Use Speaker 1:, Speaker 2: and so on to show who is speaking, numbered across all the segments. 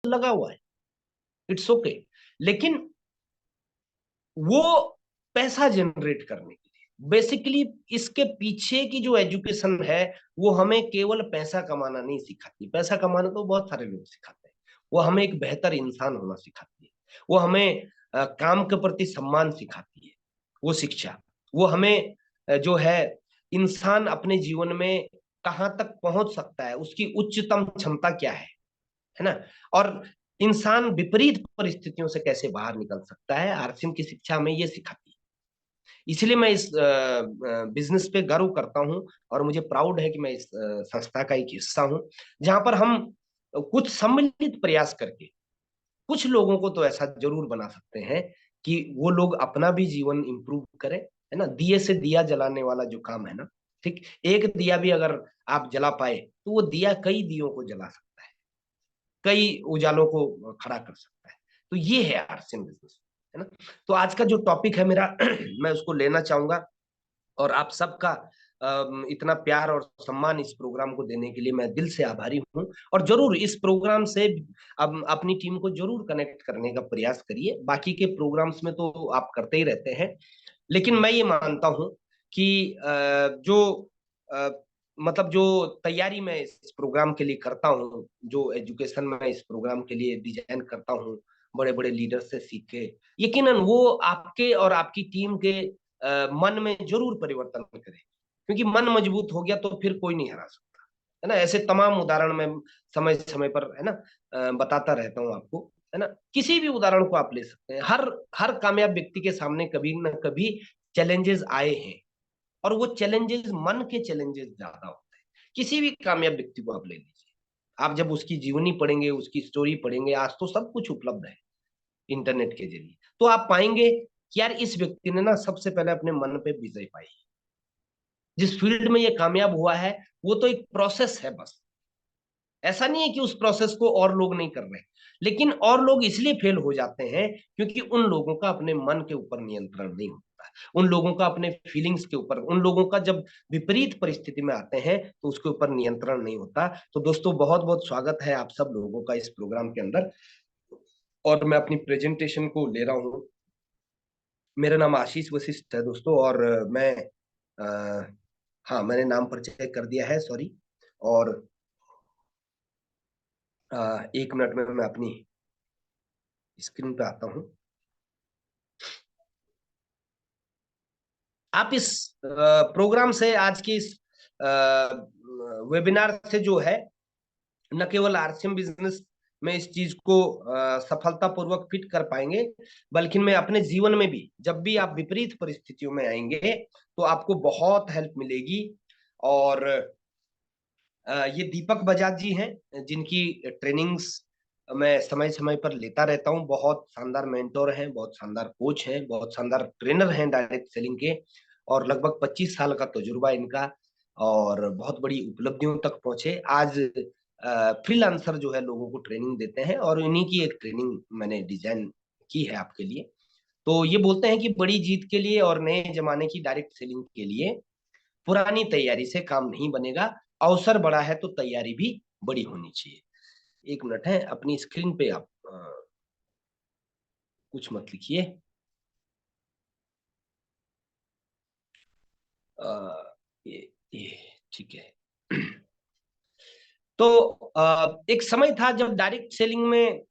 Speaker 1: लगा हुआ है, इट्स ओके। लेकिन वो पैसा जनरेट करने के लिए बेसिकली इसके पीछे की जो एजुकेशन है वो हमें केवल पैसा कमाना नहीं सिखाती। पैसा कमाना तो बहुत सारे लोग सिखाते हैं, वो हमें एक बेहतर इंसान होना सिखाती है, वो हमें काम के प्रति सम्मान सिखाती है वो शिक्षा। वो हमें जो है इंसान अपने जीवन में कहाँ तक पहुंच सकता है, उसकी उच्चतम क्षमता क्या है ना। और इंसान विपरीत परिस्थितियों से कैसे बाहर निकल सकता है, आरसीएम की शिक्षा हमें ये सिखाती है। इसलिए मैं इस बिजनेस पे गर्व करता हूँ और मुझे प्राउड है कि मैं इस संस्था का एक हिस्सा हूँ, जहां पर हम कुछ सम्मिलित प्रयास करके कुछ लोगों को तो ऐसा जरूर बना सकते हैं कि वो लोग अपना भी जीवन इंप्रूव करें, है ना। दिए से दिया जलाने वाला जो काम है ना, ठीक, एक दिया भी अगर आप जला पाए तो वो दिया कई दियों को जला सकता है, कई उजालों को खड़ा कर सकता है। तो ये है आरसीएम बिजनेस, है ना। तो आज का जो टॉपिक है मेरा मैं उसको लेना चाहूंगा, और आप सबका इतना प्यार और सम्मान इस प्रोग्राम को देने के लिए मैं दिल से आभारी हूँ। और जरूर इस प्रोग्राम से अब अपनी टीम को जरूर कनेक्ट करने का प्रयास करिए। बाकी के प्रोग्राम्स में तो आप करते ही रहते हैं, लेकिन मैं ये मानता हूँ कि जो अ, मतलब जो तैयारी मैं इस प्रोग्राम के लिए करता हूँ, जो एजुकेशन मैं इस प्रोग्राम के लिए डिजाइन करता हूँ बड़े बड़े लीडर से सीख के, यकीनन वो आपके और आपकी टीम के मन में जरूर परिवर्तन करे। क्योंकि मन मजबूत हो गया तो फिर कोई नहीं हरा सकता, है ना। ऐसे तमाम उदाहरण मैं समय समय पर, है ना, बताता रहता हूँ आपको, है ना। किसी भी उदाहरण को आप ले सकते हैं, हर हर कामयाब व्यक्ति के सामने कभी न कभी चैलेंजेस आए हैं, और वो चैलेंजेस मन के चैलेंजेस ज्यादा होते हैं। किसी भी कामयाब व्यक्ति को आप ले लीजिए, आप जब उसकी जीवनी पढ़ेंगे, उसकी स्टोरी पढ़ेंगे, आज तो सब कुछ उपलब्ध है इंटरनेट के जरिए, तो आप पाएंगे कि यार इस व्यक्ति ने ना सबसे पहले अपने मन पे विजय पाई। जिस फील्ड में ये कामयाब हुआ है वो तो एक प्रोसेस है बस। ऐसा नहीं है कि उस प्रोसेस को और लोग नहीं कर रहे, लेकिन और लोग इसलिए फेल हो जाते हैं क्योंकि उन लोगों का अपने मन के ऊपर नियंत्रण नहीं होता, उन लोगों का अपने फीलिंग्स के ऊपर, उन लोगों का जब विपरीत परिस्थिति में आते हैं तो उसके ऊपर नियंत्रण नहीं होता। तो दोस्तों बहुत बहुत स्वागत है आप सब लोगों का इस प्रोग्राम के अंदर, और मैं अपनी प्रेजेंटेशन को ले रहा हूँ। मेरा नाम आशीष वशिष्ठ है दोस्तों, और मैं हाँ, मैंने नाम परिचय कर दिया है, सॉरी। और 1 मिनट में मैं अपनी स्क्रीन पे आता हूँ। आप इस प्रोग्राम से, आज की इस वेबिनार से जो है, न केवल आरसीएम बिजनेस में इस चीज को सफलतापूर्वक फिट कर पाएंगे, बल्कि मैं अपने जीवन में भी जब भी आप विपरीत परिस्थितियों में आएंगे तो आपको बहुत हेल्प मिलेगी। और ये दीपक बजाज जी हैं जिनकी ट्रेनिंग्स मैं समय समय पर लेता रहता हूँ। बहुत शानदार मेंटोर हैं, बहुत शानदार कोच हैं, बहुत शानदार ट्रेनर हैं डायरेक्ट सेलिंग के, और लगभग 25 साल का तजुर्बा इनका, और बहुत बड़ी उपलब्धियों तक पहुंचे। आज फ्रीलांसर जो है लोगों को ट्रेनिंग देते हैं, और इन्हीं की एक ट्रेनिंग मैंने डिजाइन की है आपके लिए। तो ये बोलते हैं कि बड़ी जीत के लिए और नए जमाने की डायरेक्ट सेलिंग के लिए पुरानी तैयारी से काम नहीं बनेगा, अवसर बड़ा है तो तैयारी भी बड़ी होनी चाहिए। 1 मिनट है, अपनी स्क्रीन पे आप कुछ मत लिखिए। ये ठीक है। तो एक समय था जब डायरेक्ट सेलिंग में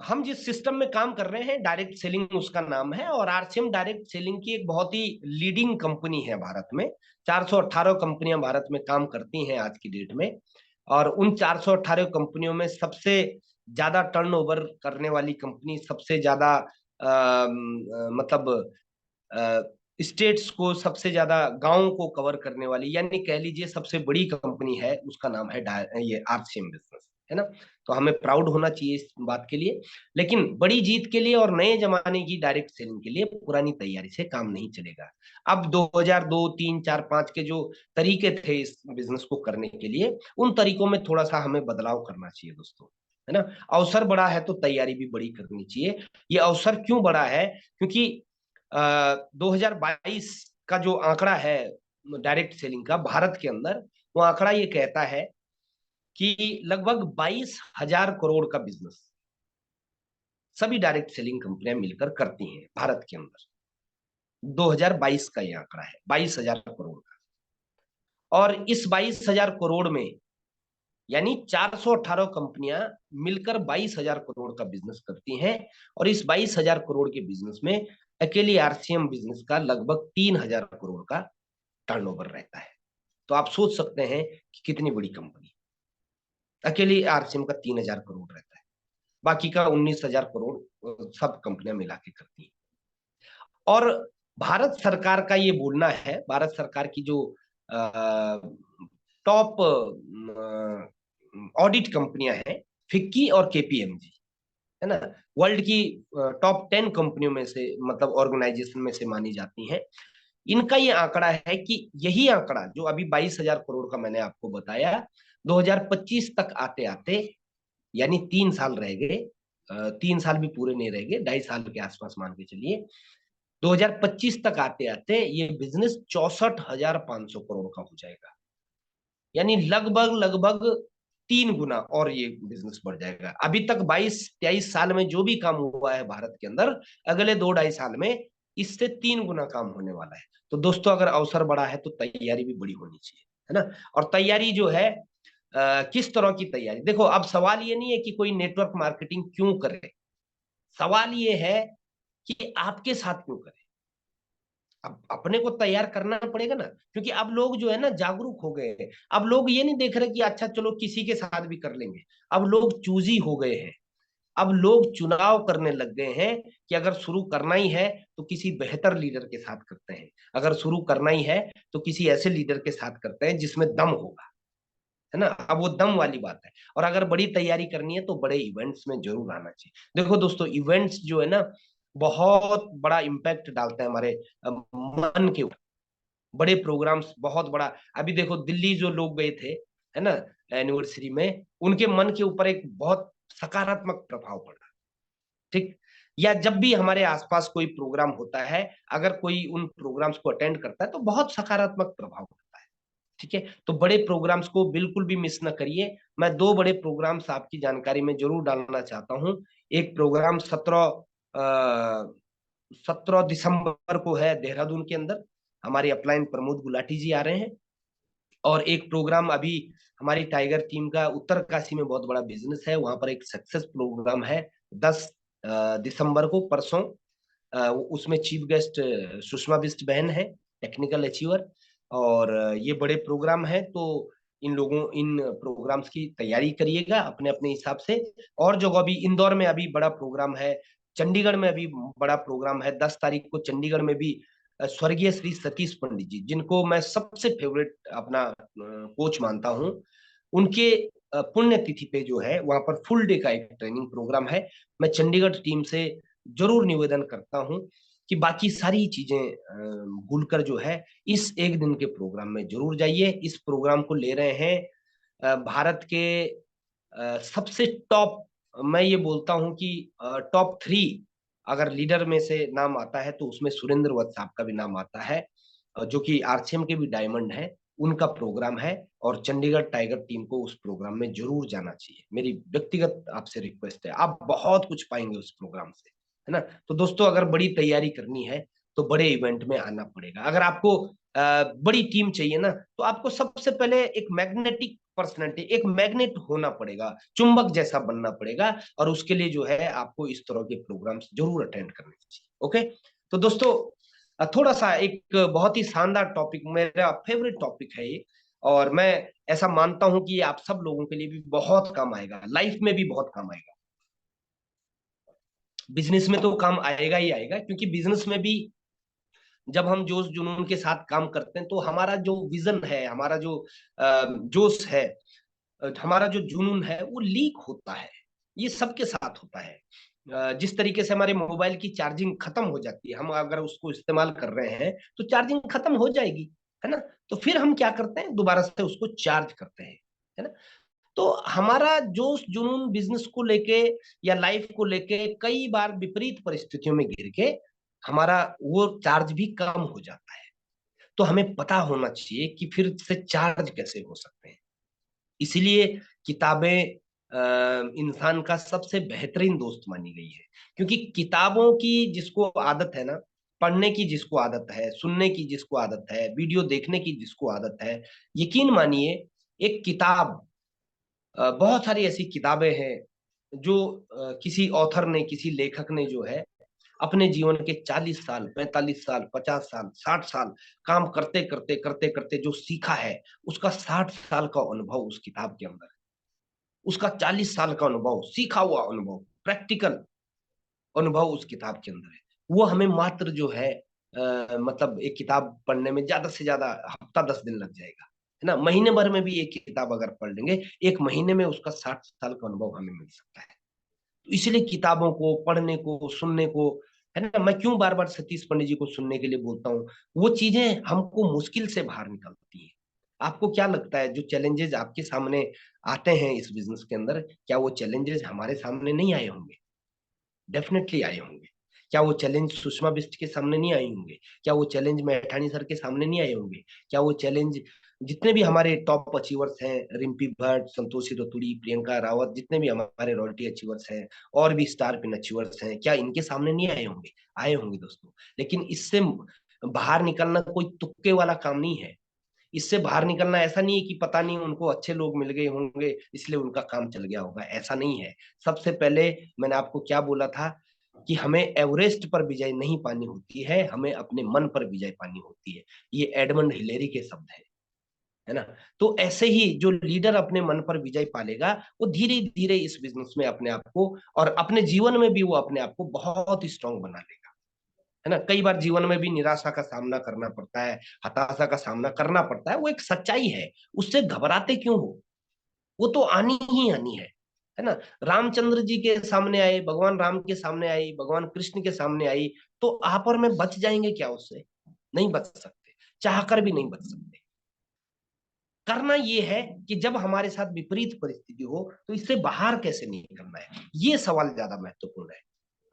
Speaker 1: हम जिस सिस्टम में काम कर रहे हैं, डायरेक्ट सेलिंग उसका नाम है, और आरसीएम डायरेक्ट सेलिंग की एक बहुत ही लीडिंग कंपनी है भारत में। 418 कंपनियां भारत में काम करती हैं आज की डेट में, और उन 418 कंपनियों में सबसे ज्यादा टर्नओवर करने वाली कंपनी, सबसे ज्यादा मतलब स्टेट्स को, सबसे ज्यादा गांवों को कवर करने वाली, यानी कह लीजिए सबसे बड़ी कंपनी है, उसका नाम है ये आरसीएम बिजनेस, है ना। तो हमें प्राउड होना चाहिए इस बात के लिए। लेकिन बड़ी जीत के लिए और नए जमाने की डायरेक्ट सेलिंग के लिए पुरानी तैयारी से काम नहीं चलेगा। अब 2002, 3, 4, 5 के जो तरीके थे इस बिजनेस को करने के लिए, उन तरीकों में थोड़ा सा हमें बदलाव करना चाहिए दोस्तों, है ना। अवसर बड़ा है तो तैयारी भी बड़ी करनी चाहिए। ये अवसर क्यों बड़ा है? क्योंकि 2022 का जो आंकड़ा है डायरेक्ट सेलिंग का भारत के अंदर, वो आंकड़ा ये कहता है कि लगभग 22,000 करोड़ का बिजनेस सभी डायरेक्ट सेलिंग कंपनियां मिलकर करती हैं भारत के अंदर। 2022 का ये आंकड़ा है, 22,000 करोड़ का। और इस 22,000 करोड़ में यानी 418 कंपनियां मिलकर 22,000 करोड़ का बिजनेस करती हैं। और इस 22,000 करोड़ के बिजनेस में अकेली आरसीएम बिजनेस का लगभग 3,000 करोड़ का टर्नओवर रहता है। तो आप सोच सकते हैं कि कितनी बड़ी कंपनी, अकेली आरसीएम का 3,000 करोड़ रहता है, बाकी का 19,000 करोड़ सब कंपनियां मिला के करती हैं। और भारत सरकार का ये बोलना है, भारत सरकार की जो टॉप ऑडिट कंपनियां हैं, फिक्की और केपीएमजी, है ना, वर्ल्ड की टॉप 10 कंपनियों में से, मतलब ऑर्गेनाइजेशन में से मानी जाती हैं। इनका ये आंकड़ा है कि यही आंकड़ा जो अभी 22,000 करोड़ का मैंने आपको बताया, 2025 तक आते आते, यानी 3 साल रह गए, 3 साल भी पूरे नहीं रह गए, 2.5 साल के आसपास मान के चलिए, 2025 तक आते आते ये बिजनेस 64,500 करोड़ का हो जाएगा। यानी लगभग लगभग 3 गुना और ये बिजनेस बढ़ जाएगा। अभी तक 22-23 साल में जो भी काम हुआ है भारत के अंदर, अगले 2-2.5 साल में इससे 3 गुना काम होने वाला है। तो दोस्तों, अगर अवसर बड़ा है तो तैयारी भी बड़ी होनी चाहिए, है ना। और तैयारी जो है, किस तरह की तैयारी, देखो अब सवाल ये नहीं है कि कोई नेटवर्क मार्केटिंग क्यों करे, सवाल ये है कि आपके साथ क्यों करे। अब अपने को तैयार करना पड़ेगा ना, क्योंकि अब लोग जो है ना जागरूक हो गए हैं। अब लोग ये नहीं देख रहे कि अच्छा चलो किसी के साथ भी कर लेंगे, अब लोग चूजी हो गए हैं। अब लोग चुनाव करने लग गए हैं कि अगर शुरू करना ही है तो किसी बेहतर लीडर के साथ करते हैं, अगर शुरू करना ही है तो किसी ऐसे लीडर के साथ करते हैं जिसमें दम होगा, है ना। अब वो दम वाली बात है। और अगर बड़ी तैयारी करनी है तो बड़े इवेंट्स में जरूर आना चाहिए। देखो दोस्तों, इवेंट्स जो है ना बहुत बड़ा इम्पैक्ट डालते हैं हमारे मन के ऊपर। बड़े प्रोग्राम्स बहुत बड़ा, अभी देखो दिल्ली जो लोग गए थे, है ना, एनिवर्सरी में, उनके मन के ऊपर एक बहुत सकारात्मक प्रभाव पड़ा। ठीक। या जब भी हमारे आसपास कोई प्रोग्राम होता है, अगर कोई उन प्रोग्राम्स को अटेंड करता है तो बहुत सकारात्मक प्रभाव पड़ता है। ठीक है, तो बड़े प्रोग्राम्स को बिल्कुल भी मिस ना करिए। मैं 2 बड़े प्रोग्राम्स आपकी जानकारी में जरूर डालना चाहता हूँ। एक प्रोग्राम 17 दिसंबर को है देहरादून के अंदर, हमारे अपलाइन प्रमोद गुलाटी जी आ रहे हैं। और एक प्रोग्राम अभी हमारी टाइगर टीम का उत्तरकाशी में बहुत बड़ा बिजनेस है, वहां पर एक सक्सेस प्रोग्राम है 10 दिसंबर को, परसों। उसमें चीफ गेस्ट सुषमा बिष्ट बहन है, टेक्निकल अचीवर। और ये बड़े प्रोग्राम है, तो इन प्रोग्राम्स की तैयारी करिएगा अपने अपने हिसाब से। और जगह भी, इंदौर में अभी बड़ा प्रोग्राम है, चंडीगढ़ में अभी बड़ा प्रोग्राम है, 10 तारीख को चंडीगढ़ में भी स्वर्गीय श्री सतीश पंडित जी, जिनको मैं सबसे फेवरेट अपना कोच मानता हूँ, उनके पुण्य तिथि पे जो है वहां पर फुल डे का एक ट्रेनिंग प्रोग्राम है। मैं चंडीगढ़ टीम से जरूर निवेदन करता हूं कि बाकी सारी चीजें भूलकर जो है इस एक दिन के प्रोग्राम में जरूर जाइए। इस प्रोग्राम को ले रहे हैं भारत के सबसे टॉप, मैं ये बोलता हूं कि टॉप 3 अगर लीडर में से नाम आता है तो उसमें सुरेंद्र वत्स साहब का भी नाम आता है, जो कि आरसीएम के भी डायमंड है, उनका प्रोग्राम है। और चंडीगढ़ टाइगर टीम को उस प्रोग्राम में जरूर जाना चाहिए, मेरी व्यक्तिगत आपसे रिक्वेस्ट है। आप बहुत कुछ पाएंगे उस प्रोग्राम से, है ना। तो दोस्तों, अगर बड़ी तैयारी करनी है तो बड़े इवेंट में आना पड़ेगा। अगर आपको बड़ी टीम चाहिए ना, तो आपको सबसे पहले एक मैग्नेटिक पर्सनैलिटी, एक मैग्नेट होना पड़ेगा, चुंबक जैसा बनना पड़ेगा। और उसके लिए जो है आपको इस तरह के प्रोग्राम्स जरूर अटेंड करने चाहिए। ओके, तो दोस्तों, थोड़ा सा एक बहुत ही शानदार टॉपिक, मेरा फेवरेट टॉपिक है ये। और मैं ऐसा मानता हूं कि ये आप सब लोगों के लिए भी बहुत काम आएगा, लाइफ में भी बहुत काम आएगा। बिजनेस में तो काम आएगा ही आएगा, क्योंकि बिजनेस में भी जब हम जोश जुनून के साथ काम करते हैं तो हमारा जो विजन है, हमारा जो जोश है, हमारा जो जुनून है वो लीक होता है। ये सबके साथ होता है। जिस तरीके से हमारे मोबाइल की चार्जिंग खत्म हो जाती है, हम अगर उसको इस्तेमाल कर रहे हैं तो चार्जिंग खत्म हो जाएगी, है ना। तो फिर हम क्या करते हैं, दोबारा से उसको चार्ज करते हैं, है ना। तो हमारा जोश जुनून बिजनेस को लेके या लाइफ को लेके कई बार विपरीत परिस्थितियों में गिर के हमारा वो चार्ज भी कम हो जाता है। तो हमें पता होना चाहिए कि फिर से चार्ज कैसे हो सकते हैं। इसीलिए किताबें इंसान का सबसे बेहतरीन दोस्त मानी गई है, क्योंकि किताबों की जिसको आदत है ना, पढ़ने की जिसको आदत है, सुनने की जिसको आदत है, वीडियो देखने की जिसको आदत है, यकीन मानिए एक किताब, बहुत सारी ऐसी किताबें हैं जो किसी ऑथर ने, किसी लेखक ने जो है अपने जीवन के 40 साल, 45 साल, 50 साल, 60 साल काम करते करते करते करते जो सीखा है, उसका 60 साल का अनुभव उस किताब के अंदर है। उसका 40 साल का अनुभव, सीखा हुआ अनुभव, प्रैक्टिकल अनुभव उस किताब के अंदर है। वो हमें मात्र जो है मतलब एक किताब पढ़ने में ज्यादा से ज्यादा हफ्ता 10 दिन लग जाएगा, है ना। महीने भर में भी एक किताब अगर पढ़ लेंगे, एक महीने में उसका 60 साल का अनुभव हमें मिल सकता है। तो इसलिए किताबों को पढ़ने को, सुनने को, है ना, मैं क्यों बार बार सतीश पंडित जी को सुनने के लिए बोलता हूँ, वो चीजें हमको मुश्किल से बाहर निकलती हैं। आपको क्या लगता है जो चैलेंजेस आपके सामने आते हैं इस बिजनेस के अंदर, क्या वो चैलेंजेस हमारे सामने नहीं आए होंगे? डेफिनेटली आए होंगे। क्या वो चैलेंज सुषमा बिष्ट के सामने नहीं आए होंगे? क्या वो चैलेंज मैठानी सर के सामने नहीं आए होंगे? क्या वो चैलेंज जितने भी हमारे टॉप अचीवर्स हैं, रिम्पी भट्ट, संतोषी रतुड़ी, प्रियंका रावत, जितने भी हमारे रॉयल्टी अचीवर्स हैं और भी स्टार पिन अचीवर्स हैं, क्या इनके सामने नहीं आए होंगे? आए होंगे दोस्तों। लेकिन इससे बाहर निकलना कोई तुक्के वाला काम नहीं है। इससे बाहर निकलना ऐसा नहीं है कि पता नहीं उनको अच्छे लोग मिल गए होंगे इसलिए उनका काम चल गया होगा, ऐसा नहीं है। सबसे पहले मैंने आपको क्या बोला था कि हमें एवरेस्ट पर विजय नहीं पानी होती है, हमें अपने मन पर विजय पानी होती है। ये एडमंड हिलेरी के शब्द है ना। तो ऐसे ही जो लीडर अपने मन पर विजय पालेगा, वो धीरे धीरे इस बिजनेस में अपने आप को और अपने जीवन में भी वो अपने आप को बहुत स्ट्रांग बना लेगा, है ना। कई बार जीवन में भी निराशा का सामना करना पड़ता है, हताशा का सामना करना पड़ता है, वो एक सच्चाई है। उससे घबराते क्यों हो? वो तो आनी ही आनी है ना। रामचंद्र जी के सामने आए, भगवान राम के सामने आई, भगवान कृष्ण के सामने आई, तो आप और मैं बच जाएंगे क्या उससे? नहीं बच सकते, चाहकर भी नहीं बच सकते। करना ये है कि जब हमारे साथ विपरीत परिस्थिति हो तो इससे बाहर कैसे निकलना है, ये सवाल ज्यादा महत्वपूर्ण है।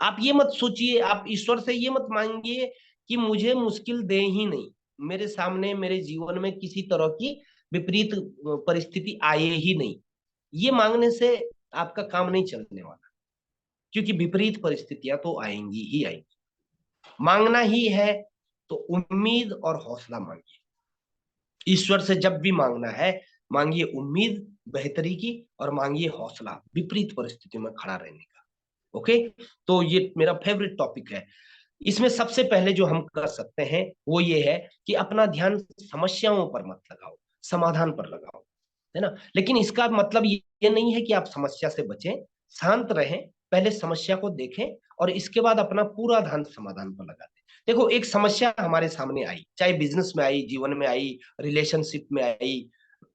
Speaker 1: आप ये मत सोचिए, आप ईश्वर से ये मत मांगिए कि मुझे मुश्किल दे ही नहीं, मेरे सामने मेरे जीवन में किसी तरह की विपरीत परिस्थिति आए ही नहीं। ये मांगने से आपका काम नहीं चलने वाला, क्योंकि विपरीत परिस्थितियां तो आएंगी ही आएंगी। मांगना ही है तो उम्मीद और हौसला मांगिए। ईश्वर से जब भी मांगना है, मांगिए उम्मीद बेहतरी की और मांगिए हौसला विपरीत परिस्थितियों में खड़ा रहने का। ओके, तो ये मेरा फेवरेट टॉपिक है। इसमें सबसे पहले जो हम कर सकते हैं वो ये है कि अपना ध्यान समस्याओं पर मत लगाओ, समाधान पर लगाओ, है ना। लेकिन इसका मतलब ये नहीं है कि आप समस्या से बचें, शांत रहें, पहले समस्या को देखें और इसके बाद अपना पूरा ध्यान समाधान पर लगा दें। देखो, एक समस्या हमारे सामने आई, चाहे बिजनेस में आई, जीवन में आई, रिलेशनशिप में आई,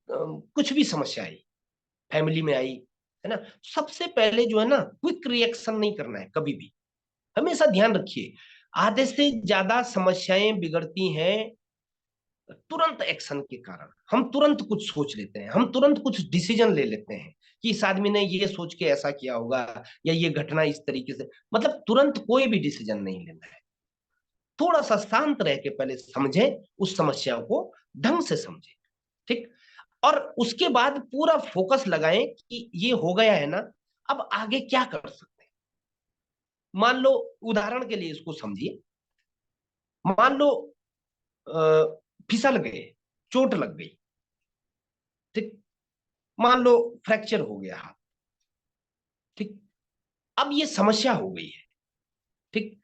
Speaker 1: कुछ भी समस्या आई, फैमिली में आई, है ना। सबसे पहले जो है ना, क्विक रिएक्शन नहीं करना है कभी भी। हमेशा ध्यान रखिए, आधे से ज्यादा समस्याएं बिगड़ती हैं तुरंत एक्शन के कारण। हम तुरंत कुछ सोच लेते हैं, हम तुरंत कुछ डिसीजन ले लेते हैं कि इस आदमी ने ये सोच के ऐसा किया होगा या ये घटना इस तरीके से, मतलब तुरंत कोई भी डिसीजन नहीं लेना है। थोड़ा सा शांत रह के पहले समझे, उस समस्या को ढंग से समझे, ठीक। और उसके बाद पूरा फोकस लगाएं कि ये हो गया है ना, अब आगे क्या कर सकते हैं। मान लो, उदाहरण के लिए इसको समझिए, मान लो फिसल गए, चोट लग गई, ठीक। मान लो फ्रैक्चर हो गया हाथ, ठीक। अब ये समस्या हो गई है, ठीक।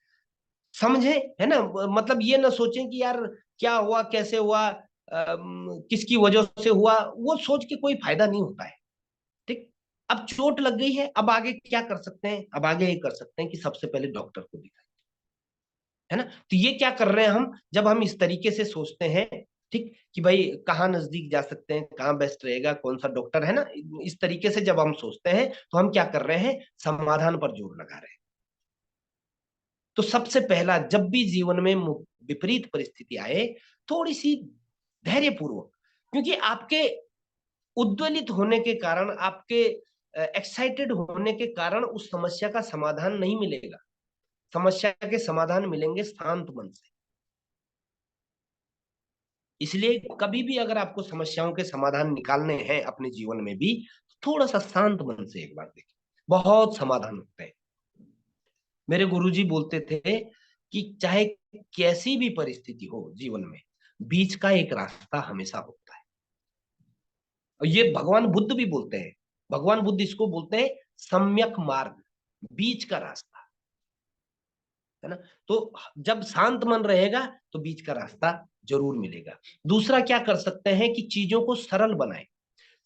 Speaker 1: समझे, है ना। मतलब ये ना सोचें कि यार क्या हुआ, कैसे हुआ, किसकी वजह से हुआ, वो सोच के कोई फायदा नहीं होता है, ठीक। अब चोट लग गई है, अब आगे क्या कर सकते हैं? अब आगे ये कर सकते हैं कि सबसे पहले डॉक्टर को दिखाएं, है ना। तो ये क्या कर रहे हैं हम, जब हम इस तरीके से सोचते हैं, ठीक, कि भाई कहाँ नजदीक जा सकते हैं, कहाँ बेस्ट रहेगा, कौन सा डॉक्टर, है ना, इस तरीके से जब हम सोचते हैं तो हम क्या कर रहे हैं, समाधान पर जोर लगा रहे हैं। तो सबसे पहला, जब भी जीवन में विपरीत परिस्थिति आए, थोड़ी सी धैर्य पूर्वक, क्योंकि आपके उद्वेलित होने के कारण, आपके एक्साइटेड होने के कारण उस समस्या का समाधान नहीं मिलेगा। समस्या के समाधान मिलेंगे शांत मन से। इसलिए कभी भी अगर आपको समस्याओं के समाधान निकालने हैं अपने जीवन में भी, थोड़ा सा शांत मन से एक बार देखें, बहुत समाधान होते हैं। मेरे गुरुजी बोलते थे कि चाहे कैसी भी परिस्थिति हो जीवन में, बीच का एक रास्ता हमेशा होता है। और ये भगवान बुद्ध भी बोलते हैं, भगवान बुद्ध इसको बोलते हैं सम्यक मार्ग, बीच का रास्ता, है ना। तो जब शांत मन रहेगा तो बीच का रास्ता जरूर मिलेगा। दूसरा क्या कर सकते हैं कि चीजों को सरल बनाएं।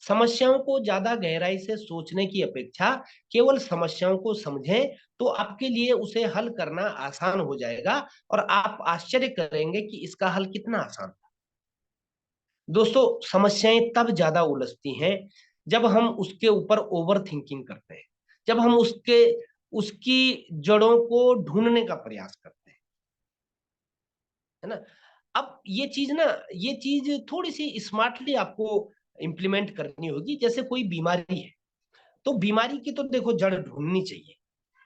Speaker 1: समस्याओं को ज्यादा गहराई से सोचने की अपेक्षा केवल समस्याओं को समझें, तो आपके लिए उसे हल करना आसान हो जाएगा और आप आश्चर्य करेंगे कि इसका हल कितना आसान था। दोस्तों, समस्याएं तब ज्यादा उलझती हैं जब हम उसके ऊपर ओवर थिंकिंग करते हैं, जब हम उसकी जड़ों को ढूंढने का प्रयास करते हैं, है ना। अब ये चीज थोड़ी सी स्मार्टली आपको इम्प्लीमेंट करनी होगी। जैसे कोई बीमारी है, तो बीमारी की तो देखो जड़ ढूंढनी चाहिए,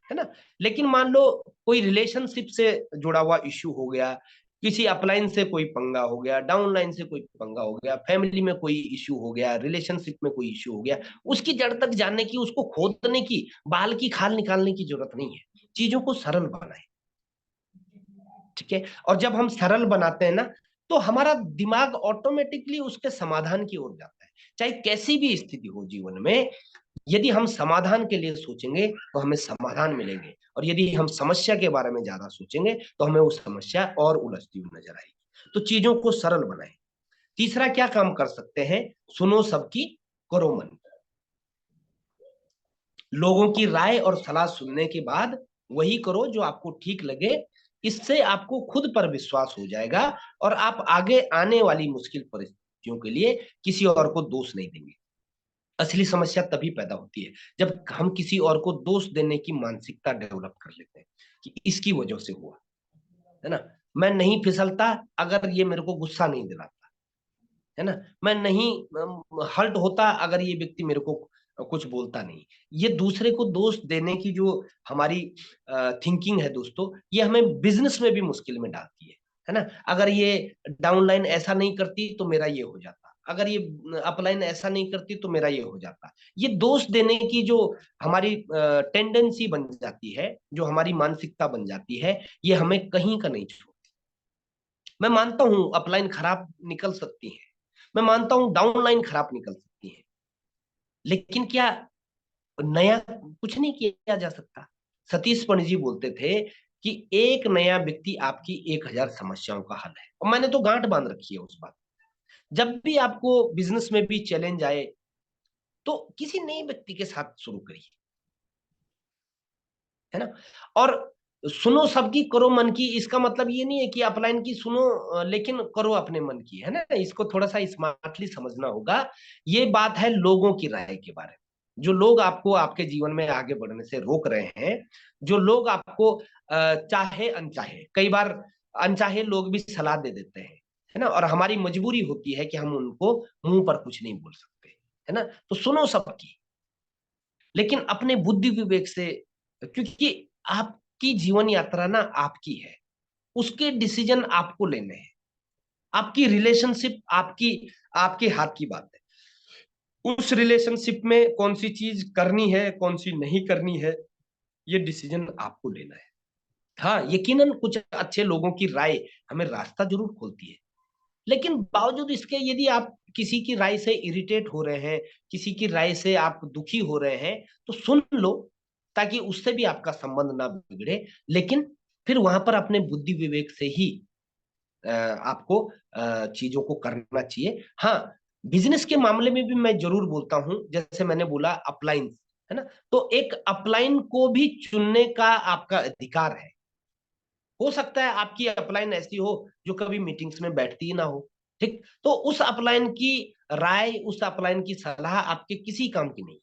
Speaker 1: है ना। लेकिन मान लो कोई रिलेशनशिप से जुड़ा हुआ इश्यू हो गया, किसी अपलाइन से कोई पंगा हो गया, डाउनलाइन से कोई पंगा हो गया, फैमिली में कोई इश्यू हो गया, रिलेशनशिप में कोई इश्यू हो गया, उसकी जड़ तक जानने की, उसको खोदने की, बाल की खाल निकालने की जरूरत नहीं है। चीजों को सरल बनाए, ठीक है। और जब हम सरल बनाते हैं ना, तो हमारा दिमाग ऑटोमेटिकली उसके समाधान की ओर जाता है। चाहे कैसी भी स्थिति हो जीवन में, यदि हम समाधान के लिए सोचेंगे तो हमें समाधान मिलेंगे, और यदि हम समस्या के बारे में ज्यादा सोचेंगे तो हमें वो समस्या और उलझती हुई नजर आएगी। तो चीजों को सरल बनाएं। तीसरा क्या काम कर सकते हैं, सुनो सबकी, करो मन। लोगों की राय और सलाह सुनने के बाद वही करो जो आपको ठीक लगे। इससे आपको खुद पर विश्वास हो जाएगा और आप आगे आने वाली मुश्किल परिस्थितियों के लिए किसी और को दोष नहीं देंगे। असली समस्या तभी पैदा होती है जब हम किसी और को दोष देने की मानसिकता डेवलप कर लेते हैं कि इसकी वजह से हुआ, है ना। मैं नहीं फिसलता अगर ये मेरे को गुस्सा नहीं दिलाता, है ना। मैं नहीं हर्ट होता अगर ये व्यक्ति मेरे को कुछ बोलता नहीं। ये दूसरे को दोष देने की जो हमारी थिंकिंग है दोस्तों, ये हमें बिजनेस में भी मुश्किल में डालती है ना। अगर ये डाउनलाइन ऐसा नहीं करती तो मेरा ये हो जाता, अगर ये अपलाइन ऐसा नहीं करती तो मेरा ये हो जाता। ये दोष देने की जो हमारी टेंडेंसी बन जाती है, जो हमारी मानसिकता बन जाती है, ये हमें कहीं का नहीं छोड़ती। मैं मानता हूं अपलाइन खराब निकल सकती है, मैं मानता हूं डाउनलाइन खराब निकल सकती है, लेकिन क्या नया कुछ नहीं किया जा सकता। सतीश पंडित जी बोलते थे कि एक नया व्यक्ति आपकी 1000 समस्याओं का हल है, और मैंने तो गांठ बांध रखी है उस बात। जब भी आपको बिजनेस में भी चैलेंज आए तो किसी नए व्यक्ति के साथ शुरू करिए, है ना। और सुनो सबकी, करो मन की, इसका मतलब ये नहीं है कि अपलाइन की सुनो लेकिन करो अपने मन की, है ना। इसको थोड़ा सा स्मार्टली समझना होगा। ये बात है लोगों की राय के बारे में। जो लोग आपको आपके जीवन में आगे बढ़ने से रोक रहे हैं, जो लोग आपको चाहे अनचाहे, कई बार अनचाहे लोग भी सलाह दे देते हैं, है ना। और हमारी मजबूरी होती है कि हम उनको मुंह पर कुछ नहीं बोल सकते, है ना। तो सुनो सबकी, लेकिन अपने बुद्धि विवेक से, क्योंकि आपकी जीवन यात्रा ना आपकी है, उसके डिसीजन आपको लेने हैं। आपकी रिलेशनशिप आपकी आपके हाथ की बात है। उस रिलेशनशिप में कौन सी चीज करनी है, कौन सी नहीं करनी है, ये डिसीजन आपको लेना है। हाँ, यकीनन कुछ अच्छे लोगों की राय हमें रास्ता जरूर खोलती है, लेकिन बावजूद इसके यदि आप किसी की राय से इरिटेट हो रहे हैं, किसी की राय से आप दुखी हो रहे हैं, तो सुन लो, ताकि उससे भी आपका संबंध ना बिगड़े। लेकिन फिर वहां पर अपने बुद्धि विवेक से ही आपको चीजों को करना चाहिए। हाँ, बिजनेस के मामले में भी मैं जरूर बोलता हूं, जैसे मैंने बोला अपलाइन, है ना। तो एक अपलाइन को भी चुनने का आपका अधिकार है। हो सकता है आपकी अपलाइन ऐसी हो जो कभी मीटिंग्स में बैठती ही ना हो, ठीक। तो उस अपलाइन की राय, उस अपलाइन की सलाह आपके किसी काम की नहीं,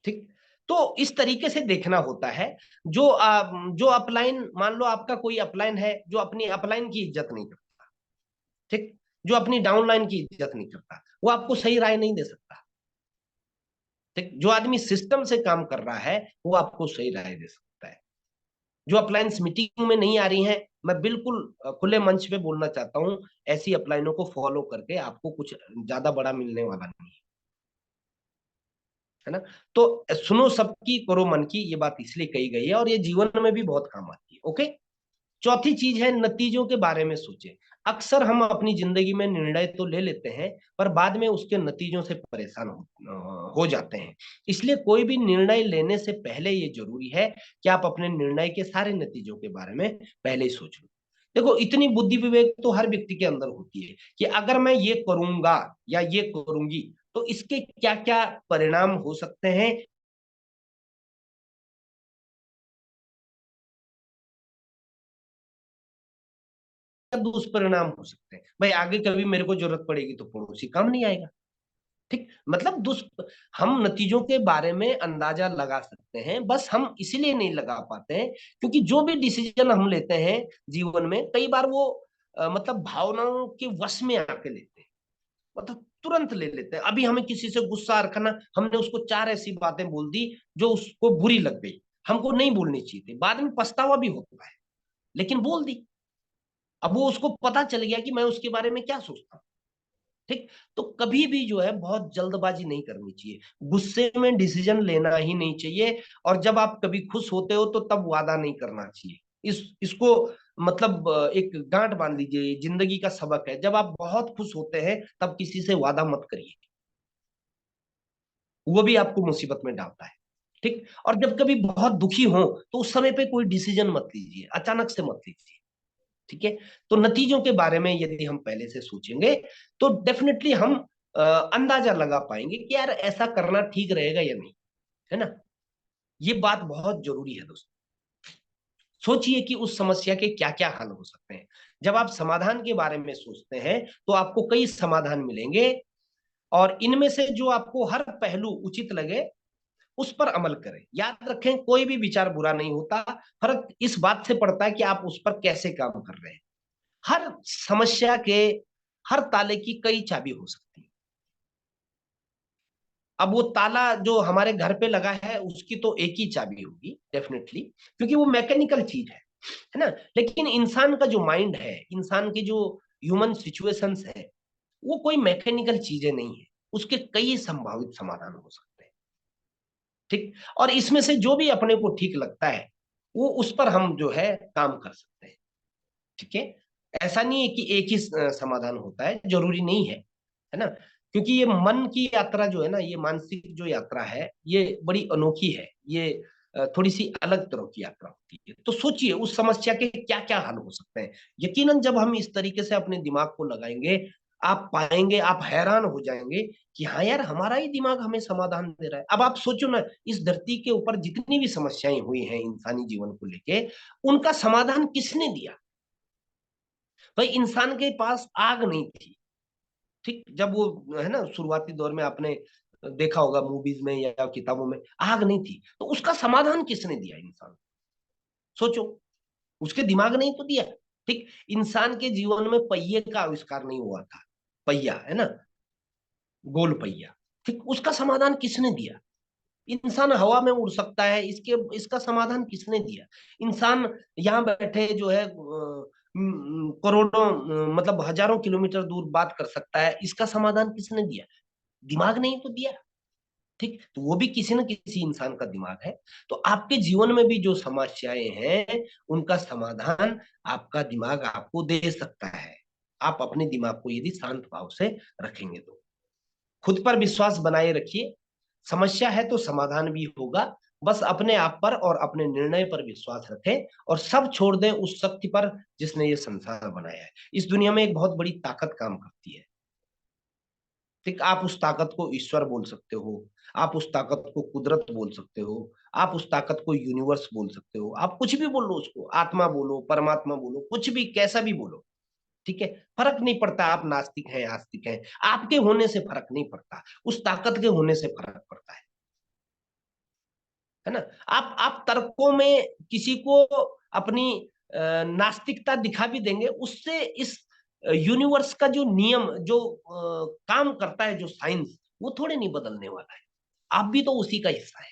Speaker 1: ठीक। तो इस तरीके से देखना होता है। जो अपलाइन, मान लो आपका कोई अपलाइन है जो अपनी अपलाइन की इज्जत नहीं करता, ठीक, जो अपनी डाउनलाइन की इज्जत नहीं करता, वो आपको सही राय नहीं दे सकता, ठीक। जो आदमी सिस्टम से काम कर रहा है वो आपको सही राय दे सकता है। जो अपलायंस मीटिंग में नहीं आ रही हैं, मैं बिल्कुल खुले मंच पे बोलना चाहता हूँ, ऐसी अपलाइनों को फॉलो करके आपको कुछ ज्यादा बड़ा मिलने वाला नहीं है। है ना। तो सुनो सबकी करो मन की, ये बात इसलिए कही गई है और ये जीवन में भी बहुत काम आती है। ओके। चौथी चीज है नतीजों के बारे में सोचें। अक्सर हम अपनी जिंदगी में निर्णय तो ले लेते हैं पर बाद में उसके नतीजों से परेशान हो जाते हैं। इसलिए कोई भी निर्णय लेने से पहले ये जरूरी है कि आप अपने निर्णय के सारे नतीजों के बारे में पहले ही सोच लो। देखो इतनी बुद्धि विवेक तो हर व्यक्ति के अंदर होती है कि अगर मैं ये करूंगा या ये करूंगी तो इसके क्या क्या परिणाम हो सकते हैं, दुष्परिणाम हो सकते हैं। भाई आगे कभी मेरे को जरूरत पड़ेगी तो पड़ोसी काम नहीं आएगा। ठीक, मतलब हम नतीजों के बारे में अंदाजा लगा सकते हैं, बस हम इसीलिए नहीं लगा पाते हैं क्योंकि जो भी डिसीजन हम लेते हैं जीवन में कई बार वो मतलब भावनाओं के वश में आके लेते हैं। मतलब तुरंत ले लेते हैं। अभी हमें किसी से गुस्सा रखना, हमने उसको चार ऐसी बातें बोल दी जो उसको बुरी लग गई, हमको नहीं बोलनी चाहिए थी, बाद में पछतावा भी होता है, लेकिन बोल दी। अब वो उसको पता चल गया कि मैं उसके बारे में क्या सोचता हूँ। ठीक, तो कभी भी जो है बहुत जल्दबाजी नहीं करनी चाहिए, गुस्से में डिसीजन लेना ही नहीं चाहिए। और जब आप कभी खुश होते हो तो तब वादा नहीं करना चाहिए। इसको मतलब एक गांठ बांध लीजिए, जिंदगी का सबक है। जब आप बहुत खुश होते हैं तब किसी से वादा मत करिए, वो भी आपको मुसीबत में डालता है। ठीक, और जब कभी बहुत दुखी हो तो उस समय पे कोई डिसीजन मत लीजिए, अचानक से मत लीजिए। ठीक है। तो नतीजों के बारे में यदि हम पहले से सोचेंगे तो डेफिनेटली हम अंदाजा लगा पाएंगे कि यार ऐसा करना ठीक रहेगा या नहीं, है ना। ये बात बहुत जरूरी है दोस्तों। सोचिए कि उस समस्या के क्या क्या हल हो सकते हैं। जब आप समाधान के बारे में सोचते हैं तो आपको कई समाधान मिलेंगे और इनमें से जो आपको हर पहलू उचित लगे उस पर अमल करें। याद रखें कोई भी विचार बुरा नहीं होता, फर्क इस बात से पड़ता है कि आप उस पर कैसे काम कर रहे हैं। हर समस्या के हर ताले की कई चाबी हो सकती है। अब वो ताला जो हमारे घर पे लगा है उसकी तो एक ही चाबी होगी डेफिनेटली, क्योंकि वो मैकेनिकल चीज है ना। लेकिन इंसान का जो माइंड है, इंसान की जो ह्यूमन सिचुएशंस है, वो कोई मैकेनिकल चीजें नहीं है। उसके कई संभावित समाधान हो सकते हैं। ठीक, और इसमें से जो भी अपने को ठीक लगता है वो उस पर हम जो है काम कर सकते हैं। ठीक है। ऐसा नहीं है कि एक ही समाधान होता है, जरूरी नहीं है ना। क्योंकि ये मन की यात्रा जो है ना, ये मानसिक जो यात्रा है ये बड़ी अनोखी है। ये थोड़ी सी अलग तरह की यात्रा होती है। तो सोचिए उस समस्या के क्या क्या हल हो सकते हैं। यकीनन जब हम इस तरीके से अपने दिमाग को लगाएंगे आप पाएंगे, आप हैरान हो जाएंगे कि हाँ यार हमारा ही दिमाग हमें समाधान दे रहा है। अब आप सोचो ना, इस धरती के ऊपर जितनी भी समस्याएं हुई हैं इंसानी जीवन को लेके, उनका समाधान किसने दिया। भाई इंसान के पास आग नहीं थी। ठीक, जब वो है ना शुरुआती दौर में आपने देखा होगा मूवीज में या किताबों में, आग नहीं थी तो उसका समाधान किसने दिया इंसान। सोचो, उसके दिमाग ने ही तो दिया। ठीक, इंसान के जीवन में पहिए का आविष्कार नहीं हुआ था, पहिया है ना, गोल पहिया। ठीक, उसका समाधान किसने दिया। इंसान हवा में उड़ सकता है, इसके इसका समाधान किसने दिया। इंसान यहाँ बैठे जो है करोड़ों मतलब हजारों किलोमीटर दूर बात कर सकता है, इसका समाधान किसने दिया। दिमाग ने ही तो दिया। ठीक, तो वो भी किसी न किसी इंसान का दिमाग है। तो आपके जीवन में भी जो समस्याएं हैं उनका समाधान आपका दिमाग आपको दे सकता है। आप अपने दिमाग को यदि शांत भाव से रखेंगे तो खुद पर विश्वास बनाए रखिए। समस्या है तो समाधान भी होगा। बस अपने आप पर और अपने निर्णय पर विश्वास रखें और सब छोड़ दें उस शक्ति पर जिसने ये संसार बनाया है। इस दुनिया में एक बहुत बड़ी ताकत काम करती है। ठीक, आप उस ताकत को ईश्वर बोल सकते हो, आप उस ताकत को कुदरत बोल सकते हो, आप उस ताकत को यूनिवर्स बोल सकते हो, आप कुछ भी बोलो, उसको आत्मा बोलो, परमात्मा बोलो, कुछ भी कैसा भी बोलो। ठीक है, फर्क नहीं पड़ता आप नास्तिक हैं आस्तिक हैं, आपके होने से फर्क नहीं पड़ता, उस ताकत के होने से फर्क पड़ता है ना। आप तर्कों में किसी को अपनी नास्तिकता दिखा भी देंगे, उससे इस यूनिवर्स का जो नियम जो काम करता है, जो साइंस, वो थोड़े नहीं बदलने वाला है। आप भी तो उसी का हिस्सा है।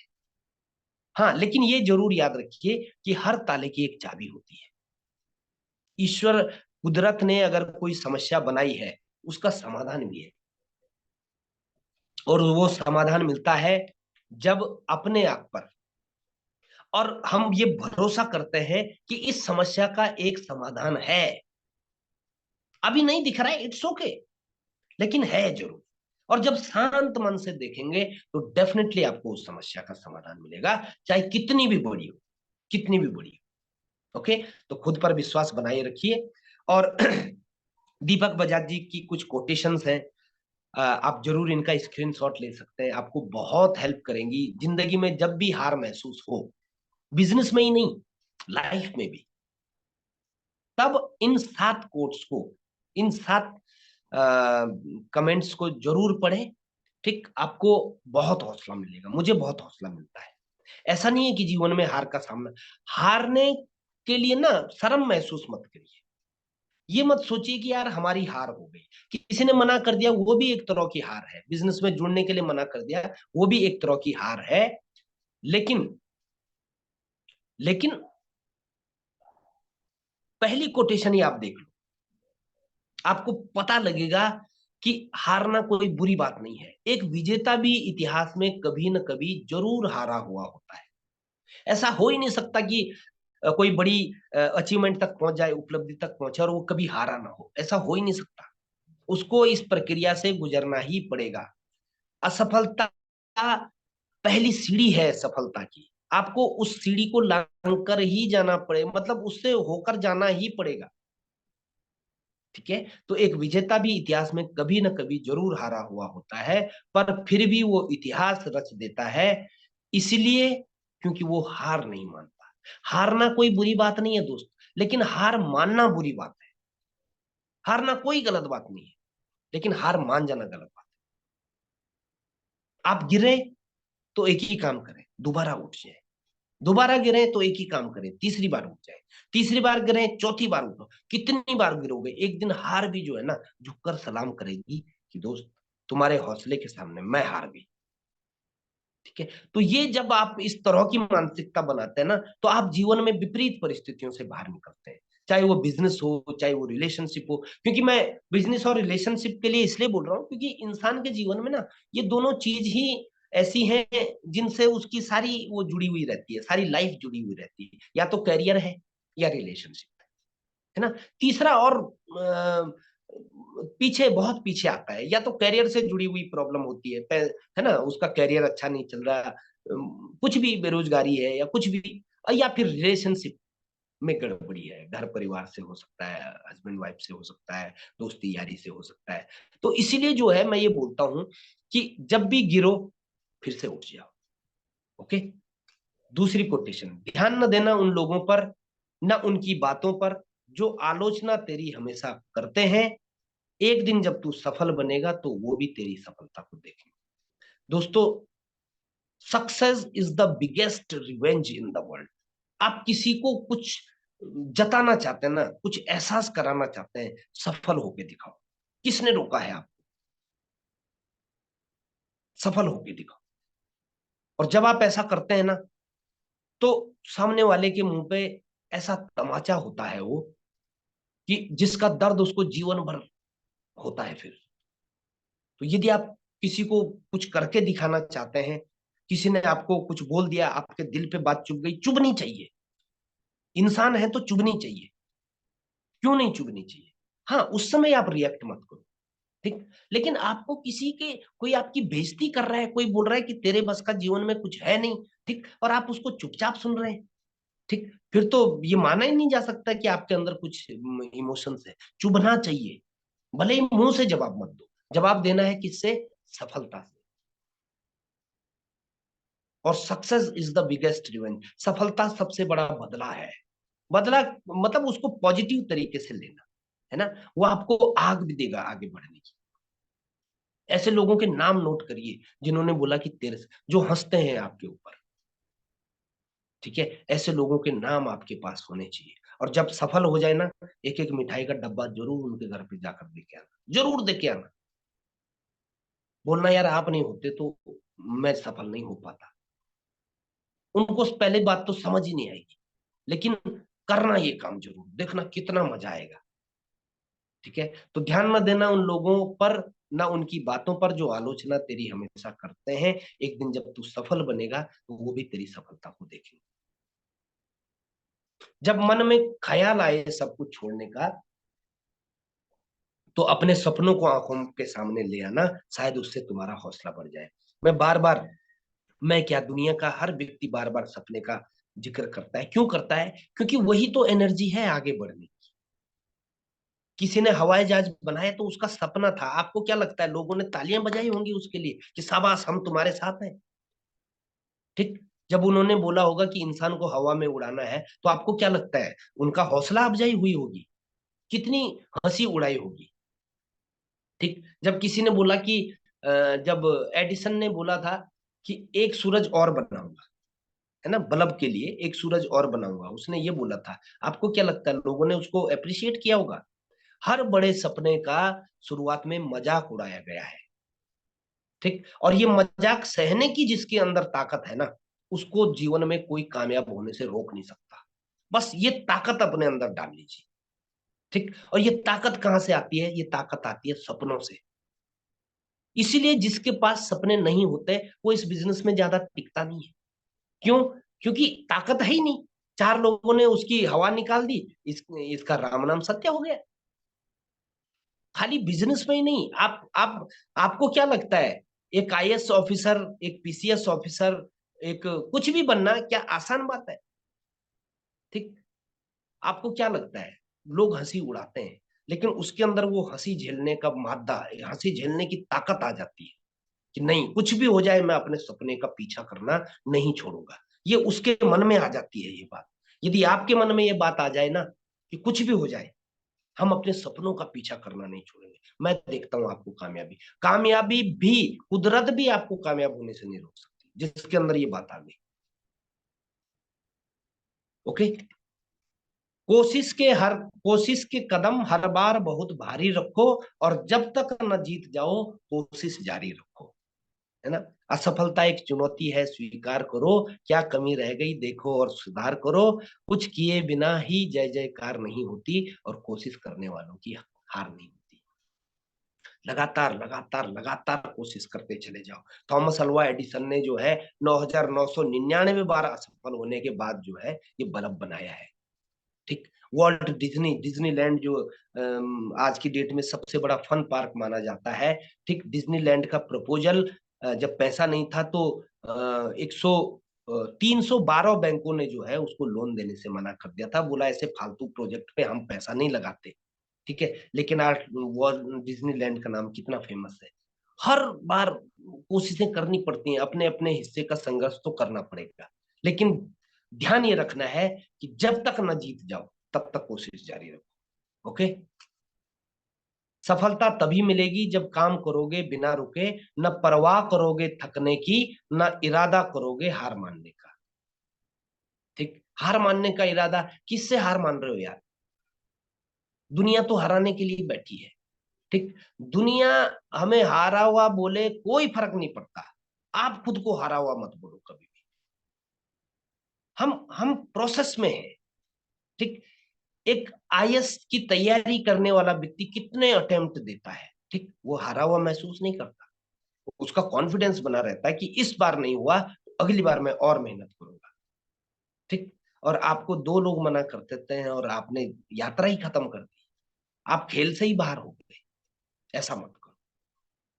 Speaker 1: हाँ, लेकिन ये जरूर याद रखिए कि हर ताले की एक चाबी होती है। ईश्वर, कुदरत ने अगर कोई समस्या बनाई है उसका समाधान भी है, और वो समाधान मिलता है जब अपने आप पर, और हम ये भरोसा करते हैं कि इस समस्या का एक समाधान है, अभी नहीं दिख रहा है, इट्स ओके, लेकिन है जरूर। और जब शांत मन से देखेंगे तो डेफिनेटली आपको उस समस्या का समाधान मिलेगा, चाहे कितनी भी बड़ी हो, कितनी भी बड़ी हो। ओके, तो खुद पर विश्वास बनाए रखिए। और दीपक बजाज जी की कुछ कोटेशंस हैं, आप जरूर इनका स्क्रीनशॉट ले सकते हैं, आपको बहुत हेल्प करेंगी जिंदगी में जब भी हार महसूस हो, बिजनेस में ही नहीं, लाइफ में भी। तब इन 7 कोट्स को, इन 7 कमेंट्स को जरूर पढ़ें। ठीक, आपको बहुत हौसला मिलेगा, मुझे बहुत हौसला मिलता है। ऐसा नहीं है कि जीवन में हार का सामना, हारने के लिए ना शर्म महसूस मत करिए। ये मत सोचिए कि यार हमारी हार हो गई, किसी ने मना कर दिया, वो भी एक तरह की हार है। बिजनेस में जुड़ने के लिए मना कर दिया, वो भी एक तरह की हार है। लेकिन लेकिन पहली कोटेशन ही आप देख लो, आपको पता लगेगा कि हारना कोई बुरी बात नहीं है। एक विजेता भी इतिहास में कभी न कभी जरूर हारा हुआ होता है। ऐसा हो ही नहीं सकता कि कोई बड़ी अचीवमेंट तक पहुंच जाए, उपलब्धि तक पहुंचे और वो कभी हारा ना हो, ऐसा हो ही नहीं सकता। उसको इस प्रक्रिया से गुजरना ही पड़ेगा। असफलता पहली सीढ़ी है सफलता की, आपको उस सीढ़ी को लांग कर ही जाना पड़े, मतलब उससे होकर जाना ही पड़ेगा। ठीक है, तो एक विजेता भी इतिहास में कभी ना कभी जरूर हारा हुआ होता है, पर फिर भी वो इतिहास रच देता है, इसलिए क्योंकि वो हार नहीं मानता। हारना कोई बुरी बात नहीं है दोस्त, लेकिन हार मानना बुरी बात है। हारना कोई गलत बात नहीं है, लेकिन हार मान जाना गलत बात है। आप गिरे तो एक ही काम करें, दोबारा उठ जाए। दोबारा गिरे तो एक ही काम करें, तीसरी बार उठ जाए। तीसरी बार गिरे, चौथी बार उठो। कितनी बार गिरोगे, एक दिन हार भी जो है ना झुककर सलाम करेगी कि दोस्त, तुम्हारे हौसले के सामने मैं हार गई। ठीक है, तो ये जब आप इस तरह की मानसिकता बनाते हैं ना, तो आप जीवन में विपरीत परिस्थितियों से बाहर निकलते हैं। चाहे वो बिजनेस हो, चाहे वो रिलेशनशिप हो। क्योंकि मैं बिजनेस और रिलेशनशिप के लिए इसलिए बोल रहा हूँ, क्योंकि इंसान के जीवन में ना ये दोनों चीज ही ऐसी हैं जिनसे उसकी सारी वो जुड़ी हुई रहती है, सारी लाइफ जुड़ी हुई रहती है। या तो करियर है या रिलेशनशिप है ना। तीसरा और पीछे, बहुत पीछे आता है, या तो करियर से जुड़ी हुई प्रॉब्लम होती है ना, उसका करियर अच्छा नहीं चल रहा, कुछ भी बेरोजगारी है या कुछ भी, या फिर रिलेशनशिप में गड़बड़ी है, घर परिवार से हो सकता है, हस्बैंड वाइफ से हो सकता है, दोस्ती यारी से हो सकता है। तो इसीलिए जो है मैं ये बोलता हूं कि जब भी गिरो फिर से उठ जाओ। ओके, दूसरी कोटेशन, ध्यान न देना उन लोगों पर, न उनकी बातों पर, जो आलोचना तेरी हमेशा करते हैं। एक दिन जब तू सफल बनेगा तो वो भी तेरी सफलता को देखेंगे। दोस्तों, success is the biggest revenge in the world. आप किसी को कुछ जताना चाहते हैं ना, कुछ एहसास कराना चाहते हैं, सफल होके दिखाओ। किसने रोका है आप? सफल होके दिखाओ। और जब आप ऐसा करते हैं ना, तो सामने वाले के मुंह पे ऐसा तमाचा होता है वो, कि जिसका दर्द उसको जीवन भर होता है फिर। तो यदि आप किसी को कुछ करके दिखाना चाहते हैं, किसी ने आपको कुछ बोल दिया, आपके दिल पे बात चुभ गई, चुभनी चाहिए। इंसान है तो चुभनी चाहिए। क्यों नहीं चुभनी चाहिए? हाँ, उस समय आप रिएक्ट मत करो। ठीक, लेकिन आपको किसी के, कोई आपकी बेइज्जती कर रहा है, कोई बोल रहा है कि तेरे बस का जीवन में कुछ है नहीं, ठीक, और आप उसको चुपचाप सुन रहे हैं, ठीक, फिर तो ये माना ही नहीं जा सकता कि आपके अंदर कुछ इमोशंस है। चुभना चाहिए, भले ही मुंह से जवाब मत दो। जवाब देना है किससे? सफलता से। और success is the biggest revenge, सफलता सबसे बड़ा बदला है। बदला मतलब उसको पॉजिटिव तरीके से लेना, है ना। वो आपको आग भी देगा आगे बढ़ने की। ऐसे लोगों के नाम नोट करिए जिन्होंने बोला कि तेरे से, जो हंसते हैं आपके ऊपर। ठीक है, ऐसे लोगों के नाम आपके पास होने चाहिए। और जब सफल हो जाए ना, एक एक मिठाई का डब्बा जरूर उनके घर पे जाकर देके आना, जरूर देके आना। बोलना यार आप नहीं होते तो मैं सफल नहीं हो पाता। उनको पहले बात तो समझ ही नहीं आएगी, लेकिन करना ये काम जरूर, देखना कितना मजा आएगा। ठीक है, तो ध्यान न देना उन लोगों पर, ना उनकी बातों पर जो आलोचना तेरी हमेशा करते हैं। एक दिन जब तू सफल बनेगा तो वो भी तेरी सफलता को देखेंगे। जब मन में ख्याल आए सब कुछ छोड़ने का, तो अपने सपनों को आंखों के सामने ले आना, शायद उससे तुम्हारा हौसला बढ़ जाए। मैं बार बार, मैं क्या, दुनिया का हर व्यक्ति बार बार सपने का जिक्र करता है। क्यों करता है? क्योंकि वही तो एनर्जी है आगे बढ़ने। किसी ने हवाई जहाज बनाया तो उसका सपना था। आपको क्या लगता है लोगों ने तालियां बजाई होंगी उसके लिए कि शाबाश हम तुम्हारे साथ हैं? ठीक। जब उन्होंने बोला होगा कि इंसान को हवा में उड़ाना है, तो आपको क्या लगता है उनका हौसला अफजाई हुई होगी? कितनी हंसी उड़ाई होगी। ठीक। जब किसी ने बोला कि जब एडिसन ने बोला था कि एक सूरज और बनाऊंगा, है ना, बल्ब के लिए एक सूरज और बनाऊंगा, उसने ये बोला था। आपको क्या लगता है लोगों ने उसको अप्रिशिएट किया होगा? हर बड़े सपने का शुरुआत में मजाक उड़ाया गया है। ठीक। और ये मजाक सहने की जिसके अंदर ताकत है ना, उसको जीवन में कोई कामयाब होने से रोक नहीं सकता। बस ये ताकत अपने अंदर डाल लीजिए। ठीक। और ये ताकत कहां से आती है? ये ताकत आती है सपनों से। इसीलिए जिसके पास सपने नहीं होते वो इस बिजनेस में ज्यादा टिकता नहीं है। क्यों? क्योंकि ताकत है ही नहीं। चार लोगों ने उसकी हवा निकाल दी, इसका राम नाम सत्य हो गया। खाली बिजनेस में ही नहीं, आप आपको क्या लगता है एक आईएएस ऑफिसर, एक पीसीएस ऑफिसर, एक कुछ भी बनना क्या आसान बात है? ठीक। आपको क्या लगता है लोग हंसी उड़ाते हैं, लेकिन उसके अंदर वो हंसी झेलने का मादा, हंसी झेलने की ताकत आ जाती है कि नहीं, कुछ भी हो जाए मैं अपने सपने का पीछा करना नहीं छोड़ूंगा। ये उसके मन में आ जाती है ये बात। यदि आपके मन में ये बात आ जाए ना कि कुछ भी हो जाए हम अपने सपनों का पीछा करना नहीं छोड़ेंगे, मैं देखता हूं आपको कामयाबी। कामयाबी भी, कुदरत भी आपको कामयाब होने से नहीं रोक सकती जिसके अंदर ये बात आ गई। ओके। कोशिश के कदम हर बार बहुत भारी रखो, और जब तक न जीत जाओ कोशिश जारी रखो। है ना? असफलता एक चुनौती है, स्वीकार करो। क्या कमी रह गई देखो और सुधार करो। कुछ किए बिना ही जय जयकार नहीं होती, और कोशिश करने वालों की हार नहीं होती। लगातार लगातार लगातार कोशिश करते चले जाओ। थॉमस अल्वा एडिसन ने जो है 9,999 बार असफल होने के बाद जो है ये बल्ब बनाया है। ठीक। वर्ल्ड डिज्नीलैंड जो आज की डेट में सबसे बड़ा फन पार्क माना जाता है। ठीक। डिज्नीलैंड का प्रपोजल जब पैसा नहीं था तो 312 बैंकों ने जो है उसको लोन देने से मना कर दिया था। बोला ऐसे फालतू प्रोजेक्ट पे हम पैसा नहीं लगाते। ठीक है। लेकिन आज वर्ल्ड डिज्नीलैंड का नाम कितना फेमस है। हर बार कोशिशें करनी पड़ती हैं, अपने अपने हिस्से का संघर्ष तो करना पड़ेगा। लेकिन ध्यान ये रखना है कि जब तक ना जीत जाओ तब तक कोशिश जारी रखो। ओके। सफलता तभी मिलेगी जब काम करोगे बिना रुके, न परवाह करोगे थकने की, न इरादा करोगे हार मानने का। ठीक। हार मानने का इरादा, किससे हार मान रहे हो यार? दुनिया तो हराने के लिए बैठी है। ठीक। दुनिया हमें हारा हुआ बोले कोई फर्क नहीं पड़ता। आप खुद को हारा हुआ मत बोलो कभी भी। हम प्रोसेस में हैं। ठीक। एक आईएएस की तैयारी करने वाला व्यक्ति कितने अटेम्प्ट देता है, ठीक, वो हारा हुआ महसूस नहीं करता। उसका कॉन्फिडेंस बना रहता है कि इस बार नहीं हुआ तो अगली बार मैं और मेहनत करूंगा। ठीक। और आपको दो लोग मना कर देते हैं और आपने यात्रा ही खत्म कर दी, आप खेल से ही बाहर हो गए। ऐसा मत करो।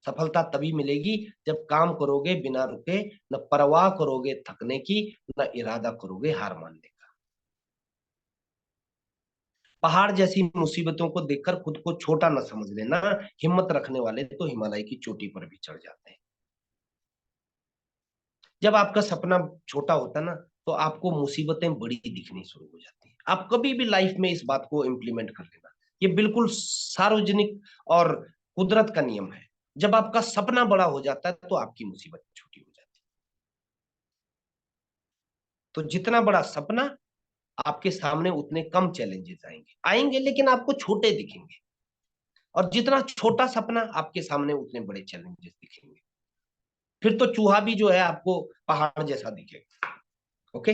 Speaker 1: सफलता तभी मिलेगी जब काम करोगे बिना रुके, न परवाह करोगे थकने की, न इरादा करोगे हार मानने का। पहाड़ जैसी मुसीबतों को देखकर खुद को छोटा न समझ लेना। हिम्मत रखने वाले तो हिमालय की चोटी पर भी चढ़ जाते हैं। जब आपका सपना छोटा होता है ना, तो आपको मुसीबतें बड़ी दिखनी शुरू हो जाती हैं। आप कभी भी लाइफ में इस बात को इम्प्लीमेंट कर लेना। ये बिल्कुल सार्वजनिक और कुदरत का नियम है। जब आपका सपना बड़ा हो जाता है तो आपकी मुसीबत छोटी हो जाती है। तो जितना बड़ा सपना, आपके सामने उतने कम चैलेंजेस आएंगे आएंगे, लेकिन आपको छोटे दिखेंगे। और जितना छोटा सपना, आपके सामने उतने बड़े चैलेंजेस दिखेंगे। फिर तो चूहा भी जो है आपको पहाड़ जैसा दिखेगा। ओके।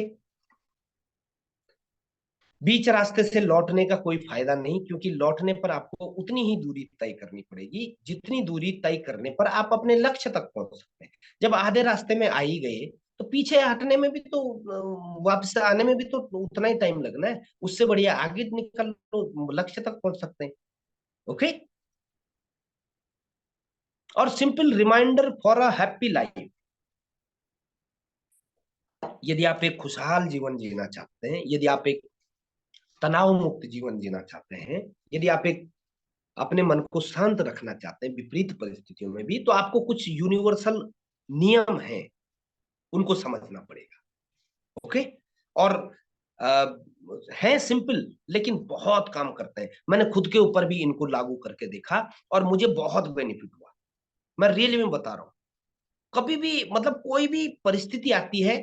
Speaker 1: बीच रास्ते से लौटने का कोई फायदा नहीं, क्योंकि लौटने पर आपको उतनी ही दूरी तय करनी पड़ेगी जितनी दूरी तय करने पर आप अपने लक्ष्य तक पहुंच सकते हैं। जब आधे रास्ते में आ ही गए तो पीछे हटने में भी तो वापस आने में भी तो उतना ही टाइम लगना है। उससे बढ़िया आगे निकल लो, लक्ष्य तक पहुंच सकते हैं। ओके। और simple reminder for a happy life, यदि आप एक खुशहाल जीवन जीना चाहते हैं, यदि आप एक तनाव मुक्त जीवन जीना चाहते हैं, यदि आप एक अपने मन को शांत रखना चाहते हैं विपरीत परिस्थितियों में भी, तो आपको कुछ यूनिवर्सल नियम हैं, उनको समझना पड़ेगा। ओके। और आ, हैं सिंपल लेकिन बहुत काम करते हैं। मैंने खुद के ऊपर भी इनको लागू करके देखा और मुझे बहुत बेनिफिट हुआ। मैं रियली में बता रहा हूं। कभी भी मतलब कोई भी परिस्थिति आती है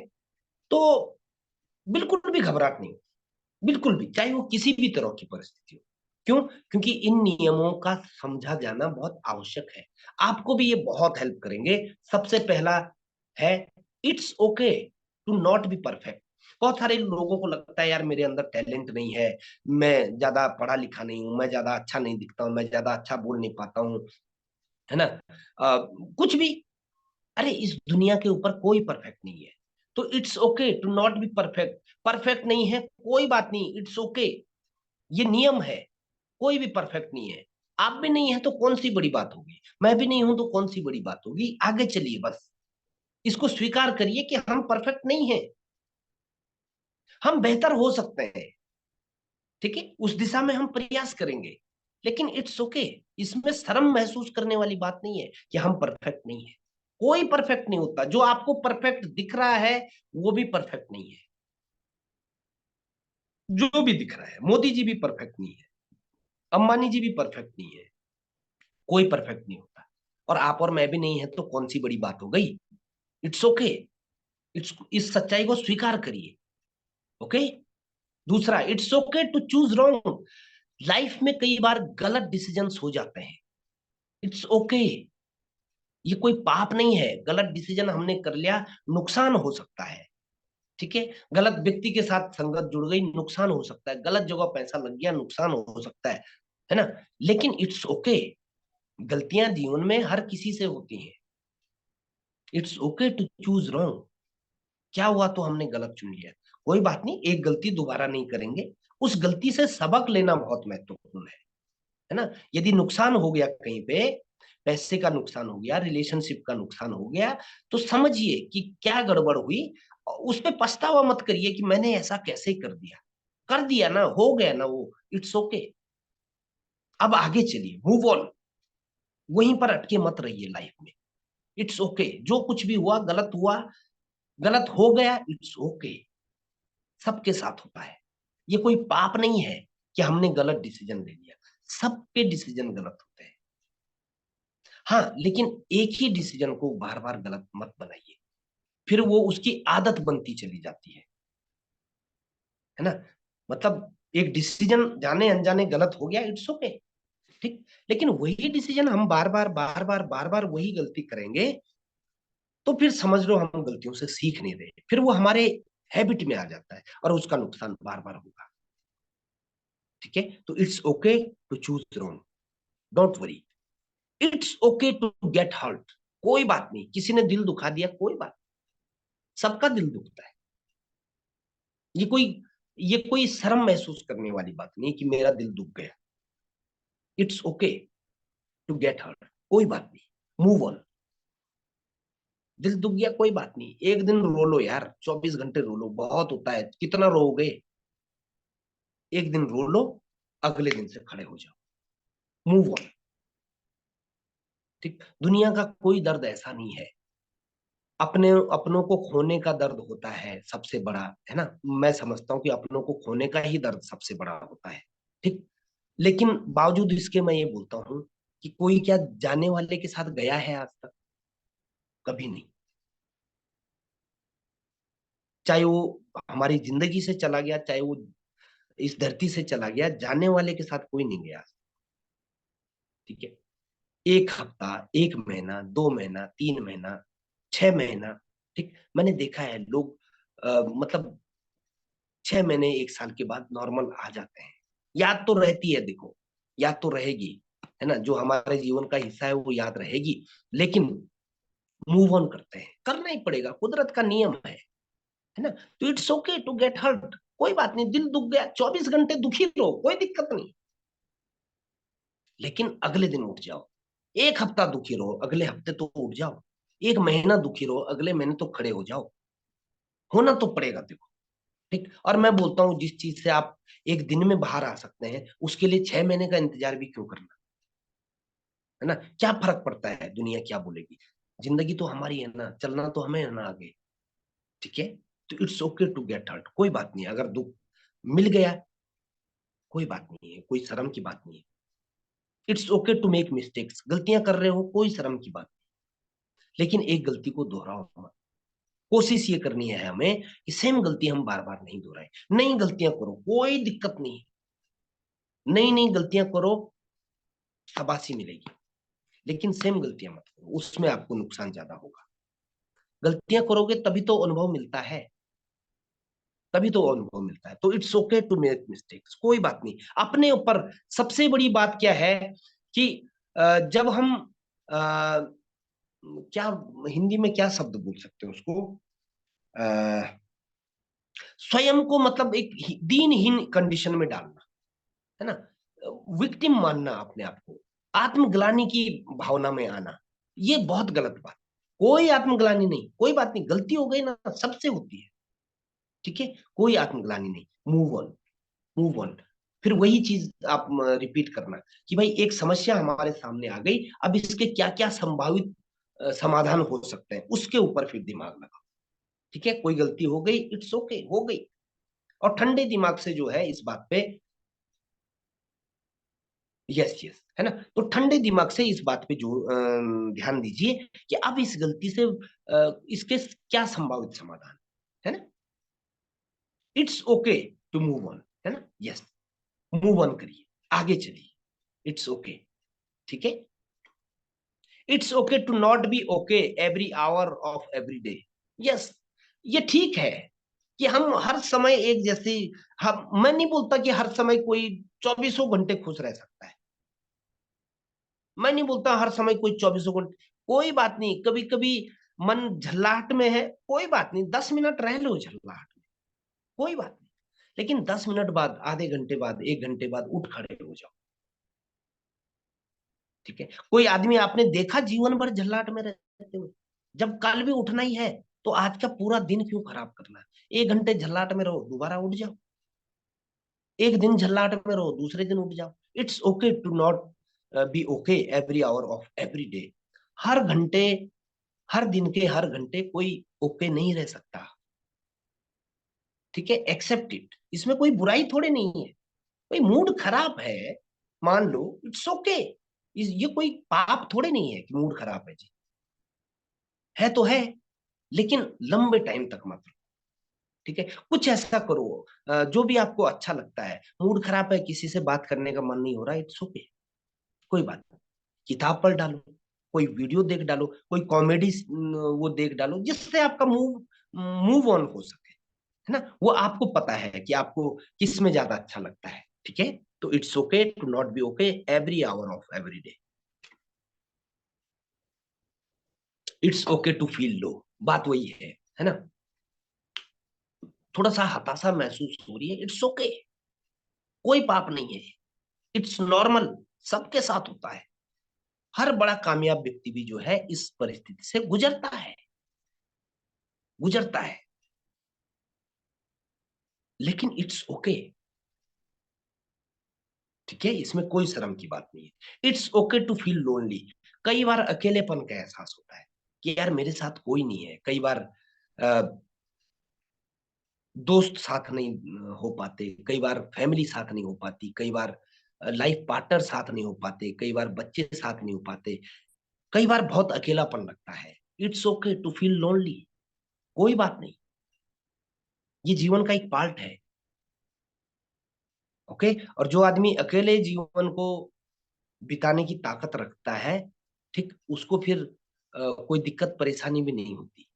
Speaker 1: तो बिल्कुल भी घबराहट नहीं, बिल्कुल भी, चाहे वो किसी भी तरह की परिस्थिति हो। क्यों? क्योंकि इन नियमों का समझा जाना बहुत आवश्यक है। आपको भी ये बहुत हेल्प करेंगे। सबसे पहला है, it's okay to not be perfect. बहुत सारे लोगों को लगता है यार मेरे अंदर टैलेंट नहीं है, मैं ज्यादा पढ़ा लिखा नहीं हूं, मैं ज्यादा अच्छा नहीं दिखता हूं, मैं ज्यादा अच्छा बोल नहीं पाता हूं, है ना। कुछ भी। अरे इस दुनिया के ऊपर कोई परफेक्ट नहीं है। तो it's okay to not be perfect. Perfect नहीं है कोई बात नहीं, इट्स ओके। ये नियम है। कोई भी परफेक्ट नहीं है। आप भी नहीं है तो कौन सी बड़ी बात होगी, मैं भी नहीं हूं तो कौन सी बड़ी बात होगी। आगे चलिए बस। इसको स्वीकार करिए कि हम परफेक्ट नहीं है, हम बेहतर हो सकते हैं। ठीक है, उस दिशा में हम प्रयास करेंगे। लेकिन इट्स ओके। इसमें शर्म महसूस करने वाली बात नहीं है कि हम परफेक्ट नहीं है। कोई परफेक्ट नहीं होता। जो आपको परफेक्ट दिख रहा है वो भी परफेक्ट नहीं है। जो भी दिख रहा है, मोदी जी भी परफेक्ट नहीं है, अंबानी जी भी परफेक्ट नहीं है, कोई परफेक्ट नहीं होता। और आप और मैं भी नहीं है तो कौन सी बड़ी बात हो गई। It's okay. इस सच्चाई को स्वीकार करिए। ओके। दूसरा, it's okay to choose wrong. Life में कई बार गलत डिसीजंस हो जाते हैं। It's okay. ये कोई पाप नहीं है। गलत डिसीजन हमने कर लिया, नुकसान हो सकता है। ठीक है, गलत व्यक्ति के साथ संगत जुड़ गई, नुकसान हो सकता है। गलत जगह पैसा लग गया, नुकसान हो सकता है ना। लेकिन इट्स ओके। गलतियां जीवन में हर किसी से होती हैं। It's okay to choose wrong. क्या हुआ तो हमने गलत चुन लिया, कोई बात नहीं, एक गलती दोबारा नहीं करेंगे। उस गलती से सबक लेना बहुत महत्वपूर्ण है ना। यदि नुकसान हो गया कहीं पे, पैसे का नुकसान हो गया, रिलेशनशिप का नुकसान हो गया, तो समझिए कि क्या गड़बड़ हुई। उस पे पछतावा मत करिए कि मैंने ऐसा कैसे कर दिया ना, हो गया ना वो। It's okay. अब आगे चलिए, मूव ऑन। वहीं पर अटके मत रहिए लाइफ में। It's okay. जो कुछ भी हुआ, गलत हुआ, गलत हो गया, इट्स ओके। सबके साथ होता है। ये कोई पाप नहीं है कि हमने गलत डिसीजन ले लिया। सबके डिसीजन गलत होते हैं। हाँ, लेकिन एक ही डिसीजन को बार बार गलत मत बनाइए, फिर वो उसकी आदत बनती चली जाती है ना। मतलब एक डिसीजन जाने अनजाने गलत हो गया, इट्स ओके। ठीक। लेकिन वही डिसीजन हम बार बार वही गलती करेंगे, तो फिर समझ लो हम गलतियों से सीख नहीं रहे, फिर वो हमारे हैबिट में आ जाता है और उसका नुकसान बार बार होगा। ठीक है, तो it's okay to choose wrong, don't worry. It's okay to get hurt. कोई बात नहीं, किसी ने दिल दुखा दिया, कोई बात। सबका दिल दुखता है। ये कोई ये कोई शर्म महसूस करने वाली बात नहीं कि मेरा दिल दुख गया। It's okay to get hurt, कोई बात नहीं, मूव ऑन। दिल दुख गया, कोई बात नहीं, एक दिन रो लो यार, 24 घंटे रो लो, बहुत होता है, कितना रोओगे। एक दिन रो लो, अगले दिन से खड़े हो जाओ, मूव ऑन। ठीक। दुनिया का कोई दर्द ऐसा नहीं है। अपने अपनों को खोने का दर्द होता है सबसे बड़ा, है ना। मैं समझता हूँ कि अपनों को खोने का ही दर्द सबसे बड़ा होता है। ठीक। लेकिन बावजूद इसके मैं ये बोलता हूँ कि कोई क्या जाने वाले के साथ गया है आज तक? कभी नहीं। चाहे वो हमारी जिंदगी से चला गया, चाहे वो इस धरती से चला गया, जाने वाले के साथ कोई नहीं गया। ठीक है। एक हफ्ता, एक महीना, 2 महीना, 3 महीना, 6 महीना। ठीक। मैंने देखा है लोग मतलब 6 महीने 1 साल के बाद नॉर्मल आ जाते हैं। याद तो रहती है, देखो याद तो रहेगी, है ना, जो हमारे जीवन का हिस्सा है वो याद रहेगी, लेकिन मूव ऑन करते हैं, करना ही पड़ेगा, कुदरत का नियम है ना। तो it's okay to get hurt, कोई बात नहीं, दिल दुख गया, 24 घंटे दुखी रहो, कोई दिक्कत नहीं, लेकिन अगले दिन उठ जाओ। एक हफ्ता दुखी रहो, अगले हफ्ते तो उठ जाओ। एक महीना दुखी रहो, अगले महीने तो खड़े हो जाओ। होना तो पड़ेगा, देखो, ठीक। और मैं बोलता हूँ, जिस चीज से आप एक दिन में बाहर आ सकते हैं, उसके लिए 6 महीने का इंतजार भी क्यों करना, है ना। क्या फर्क पड़ता है दुनिया क्या बोलेगी, जिंदगी तो हमारी है ना, चलना तो हमें है ना आगे, ठीक है। तो it's okay to get hurt, कोई बात नहीं, अगर दुख मिल गया कोई बात नहीं है, कोई शर्म की बात नहीं है। It's okay to make mistakes, गलतियां कर रहे हो, कोई शर्म की बात नहीं, लेकिन एक गलती को दोहराओ मत। कोशिश ये करनी है हमें कि सेम गलती हम बार बार नहीं दोहराए। नई गलतियां करो, कोई दिक्कत नहीं, नई नई गलतियां करो, शाबाशी मिलेगी, लेकिन सेम गलतियां मत करो, उसमें आपको नुकसान ज्यादा होगा। गलतियां करोगे तभी तो अनुभव मिलता है, तभी तो अनुभव मिलता है। तो it's okay to make mistakes, कोई बात नहीं। अपने ऊपर सबसे बड़ी बात क्या है कि जब हम क्या, हिंदी में क्या शब्द बोल सकते हैं उसको, स्वयं को मतलब एक दीनहीन कंडीशन में डालना, है ना, विक्टिम मानना अपने आप को, आत्मग्लानि की भावना में आना, ये बहुत गलत बात। कोई आत्मग्लानि नहीं, कोई बात नहीं, गलती हो गई ना, सबसे होती है, ठीक है, कोई आत्मग्लानि नहीं, मूव ऑन, मूव ऑन। फिर वही चीज आप रिपीट करना कि भाई एक समस्या हमारे सामने आ गई, अब इसके क्या क्या संभावित समाधान हो सकते हैं, उसके ऊपर फिर दिमाग लगाओ, ठीक है। कोई गलती हो गई, इट्स ओके, हो गई, और ठंडे दिमाग से जो है इस बात पे, यस यस, है ना, तो ठंडे दिमाग से इस बात पे जो ध्यान दीजिए कि अब इस गलती से इसके क्या संभावित समाधान, है ना। It's okay to move on, है ना, यस, मूव ऑन करिए, आगे चलिए, इट्स ओके, ठीक है। It's okay to not be okay every hour of every day, yes, ये ठीक है कि हम हर समय एक जैसी, हम, मैं नहीं बोलता कि हर समय कोई 24 घंटे खुश रह सकता है, मैं नहीं बोलता हर समय कोई 24 घंटे, कोई बात नहीं, कभी कभी मन झल्लाहट में है, कोई बात नहीं, 10 मिनट रह लो झल्लाहट में, कोई बात नहीं, लेकिन 10 मिनट बाद, आधे घंटे बाद, 1 घंटे बाद उठ खड़े हो जाओ, ठीक है। कोई आदमी आपने देखा जीवन भर झल्लाहट में रहते हुए, जब कल भी उठना ही है तो आज का पूरा दिन क्यों खराब करना, 1 घंटे झल्लाहट में रहो, दोबारा उठ जाओ, एक दिन झल्लाहट में रहो, दूसरे दिन उठ जाओ। It's okay to not be okay every hour of every day, हर घंटे, हर दिन के हर घंटे कोई ओके नहीं रह सकता, ठीक है, एक्सेप्ट इट, इसमें कोई बुराई थोड़ी नहीं है। भाई मूड खराब है, मान लो, इट्स ओके, ये कोई पाप थोड़े नहीं है कि मूड खराब है जी, है तो है, लेकिन लंबे टाइम तक मत रहो, ठीक है। कुछ ऐसा करो जो भी आपको अच्छा लगता है, मूड खराब है, किसी से बात करने का मन नहीं हो रहा, इट्स ओके, कोई बात नहीं, किताब पढ़ डालो, कोई वीडियो देख डालो, कोई कॉमेडी वो देख डालो, जिससे आपका मूव मूव ऑन हो सके, है ना। वो आपको पता है कि आपको किस में ज्यादा अच्छा लगता है, ठीक है। तो it's okay to not be okay every hour of every day, it's okay to feel low, बात वही है ना। थोड़ा सा हताशा महसूस हो रही है, इट्स ओके, कोई पाप नहीं है, इट्स नॉर्मल, सबके साथ होता है। हर बड़ा कामयाब व्यक्ति भी जो है इस परिस्थिति से गुजरता है, गुजरता है, लेकिन इट्स ओके, ठीक है, इसमें कोई शर्म की बात नहीं है। It's okay to feel lonely, कई बार अकेलेपन का एहसास होता है कि यार मेरे साथ कोई नहीं है, कई बार दोस्त साथ नहीं हो पाते, कई बार फैमिली साथ नहीं हो पाती, कई बार लाइफ पार्टनर साथ नहीं हो पाते, कई बार बच्चे साथ नहीं हो पाते, कई बार बहुत अकेलापन लगता है। It's okay to feel lonely, कोई बात नहीं, ये जीवन का एक पार्ट है, ओके। और जो आदमी अकेले जीवन को बिताने की ताकत रखता है, ठीक, उसको फिर कोई दिक्कत परेशानी भी नहीं होती,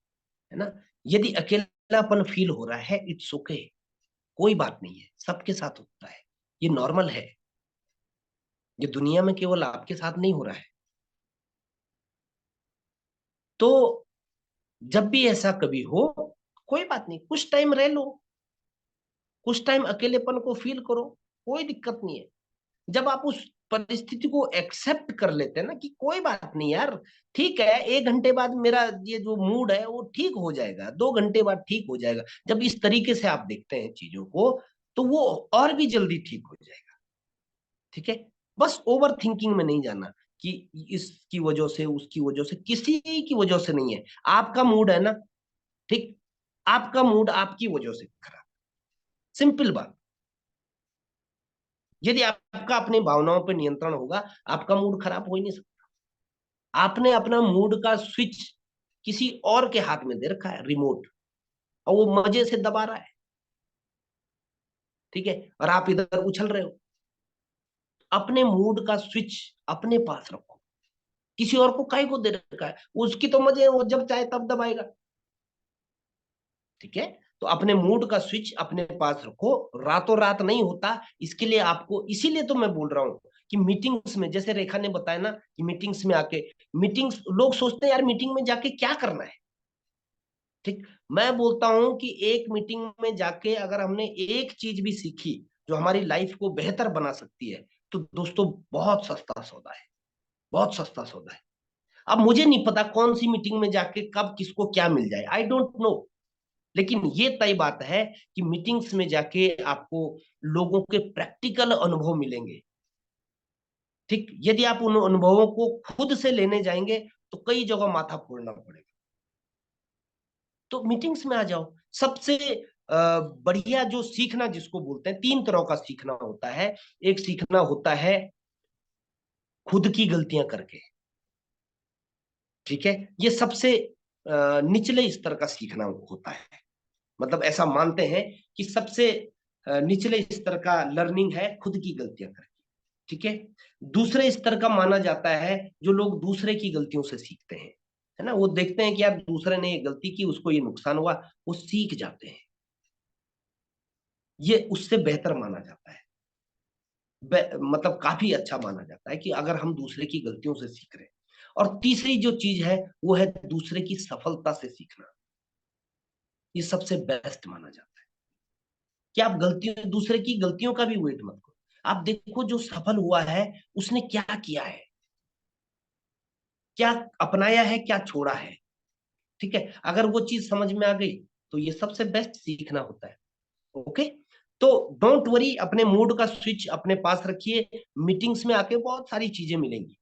Speaker 1: है ना। यदि अकेलापन फील हो रहा है, इट्स ओके, कोई बात नहीं है, सबके साथ होता है, ये नॉर्मल है। ये दुनिया में केवल आपके साथ नहीं हो रहा है। तो जब भी ऐसा कभी हो, कोई बात नहीं, कुछ टाइम रह लो, कुछ टाइम अकेलेपन को फील करो, कोई दिक्कत नहीं है। जब आप उस परिस्थिति को एक्सेप्ट कर लेते हैं ना कि कोई बात नहीं यार, ठीक है, 1 घंटे बाद मेरा ये जो मूड है वो ठीक हो जाएगा, 2 घंटे बाद ठीक हो जाएगा, जब इस तरीके से आप देखते हैं चीजों को, तो वो और भी जल्दी ठीक हो जाएगा। ठीक है, बस ओवर थिंकिंग में नहीं जाना कि इसकी वजह से, उसकी वजह से, किसी की वजह से नहीं है। आपका मूड है ना, ठीक, आपका मूड आपकी वजह से खराब, सिंपल बात। यदि आपका अपनी भावनाओं पर नियंत्रण होगा, आपका मूड खराब हो ही नहीं सकता। आपने अपना मूड का स्विच किसी और के हाथ में दे रखा है, रिमोट, और वो मजे से दबा रहा है। ठीक है, और आप इधर उछल रहे हो। अपने मूड का स्विच अपने पास रखो, किसी और को काहे को दे रखा है, उसकी तो मजे है, वो जब चाहे तब दबाएगा। ठीक है, तो अपने मूड का स्विच अपने पास रखो, रातों रात नहीं होता। इसके लिए आपको, इसीलिए तो मैं बोल रहा हूं कि मीटिंग्स में, जैसे रेखा ने बताया ना कि मीटिंग्स में आके, मीटिंग्स, लोग सोचते हैं यार मीटिंग में जाके क्या करना है। ठीक, मैं बोलता हूं कि एक मीटिंग में जाके अगर हमने एक चीज भी सीखी जो हमारी लाइफ को बेहतर बना सकती है, तो दोस्तों बहुत सस्ता सौदा है, बहुत सस्ता सौदा है। अब मुझे नहीं पता कौन सी मीटिंग में जाके कब किसको क्या मिल जाए, आई डोंट नो, लेकिन ये तय बात है कि मीटिंग्स में जाके आपको लोगों के प्रैक्टिकल अनुभव मिलेंगे। ठीक, यदि आप उन अनुभवों को खुद से लेने जाएंगे तो कई जगह माथा फोड़ना पड़ेगा। तो मीटिंग्स में आ जाओ। सबसे बढ़िया जो सीखना जिसको बोलते हैं, 3 तरह का सीखना होता है। एक सीखना होता है खुद की गलतियां करके। ठीक है, ये सबसे निचले स्तर का सीखना होता है। मतलब ऐसा मानते हैं कि सबसे निचले स्तर का लर्निंग है खुद की गलतियां करके। ठीक है, दूसरे स्तर का माना जाता है जो लोग दूसरे की गलतियों से सीखते हैं, है ना, वो देखते हैं कि यार दूसरे ने ये गलती की, उसको ये नुकसान हुआ, वो सीख जाते हैं। ये उससे बेहतर माना जाता है, मतलब काफी अच्छा माना जाता है कि अगर हम दूसरे की गलतियों से सीख रहे हैं। और तीसरी जो चीज है वो है दूसरे की सफलता से सीखना। ये सबसे बेस्ट माना जाता है कि आप गलतियों, दूसरे की गलतियों का भी वेट मत करो। आप देखो जो सफल हुआ है उसने क्या किया है, क्या अपनाया है, क्या छोड़ा है। ठीक है, अगर वो चीज समझ में आ गई तो ये सबसे बेस्ट सीखना होता है। ओके, तो डोंट वरी, अपने मूड का स्विच अपने पास रखिए। मीटिंग्स में आके बहुत सारी चीजें मिलेंगी,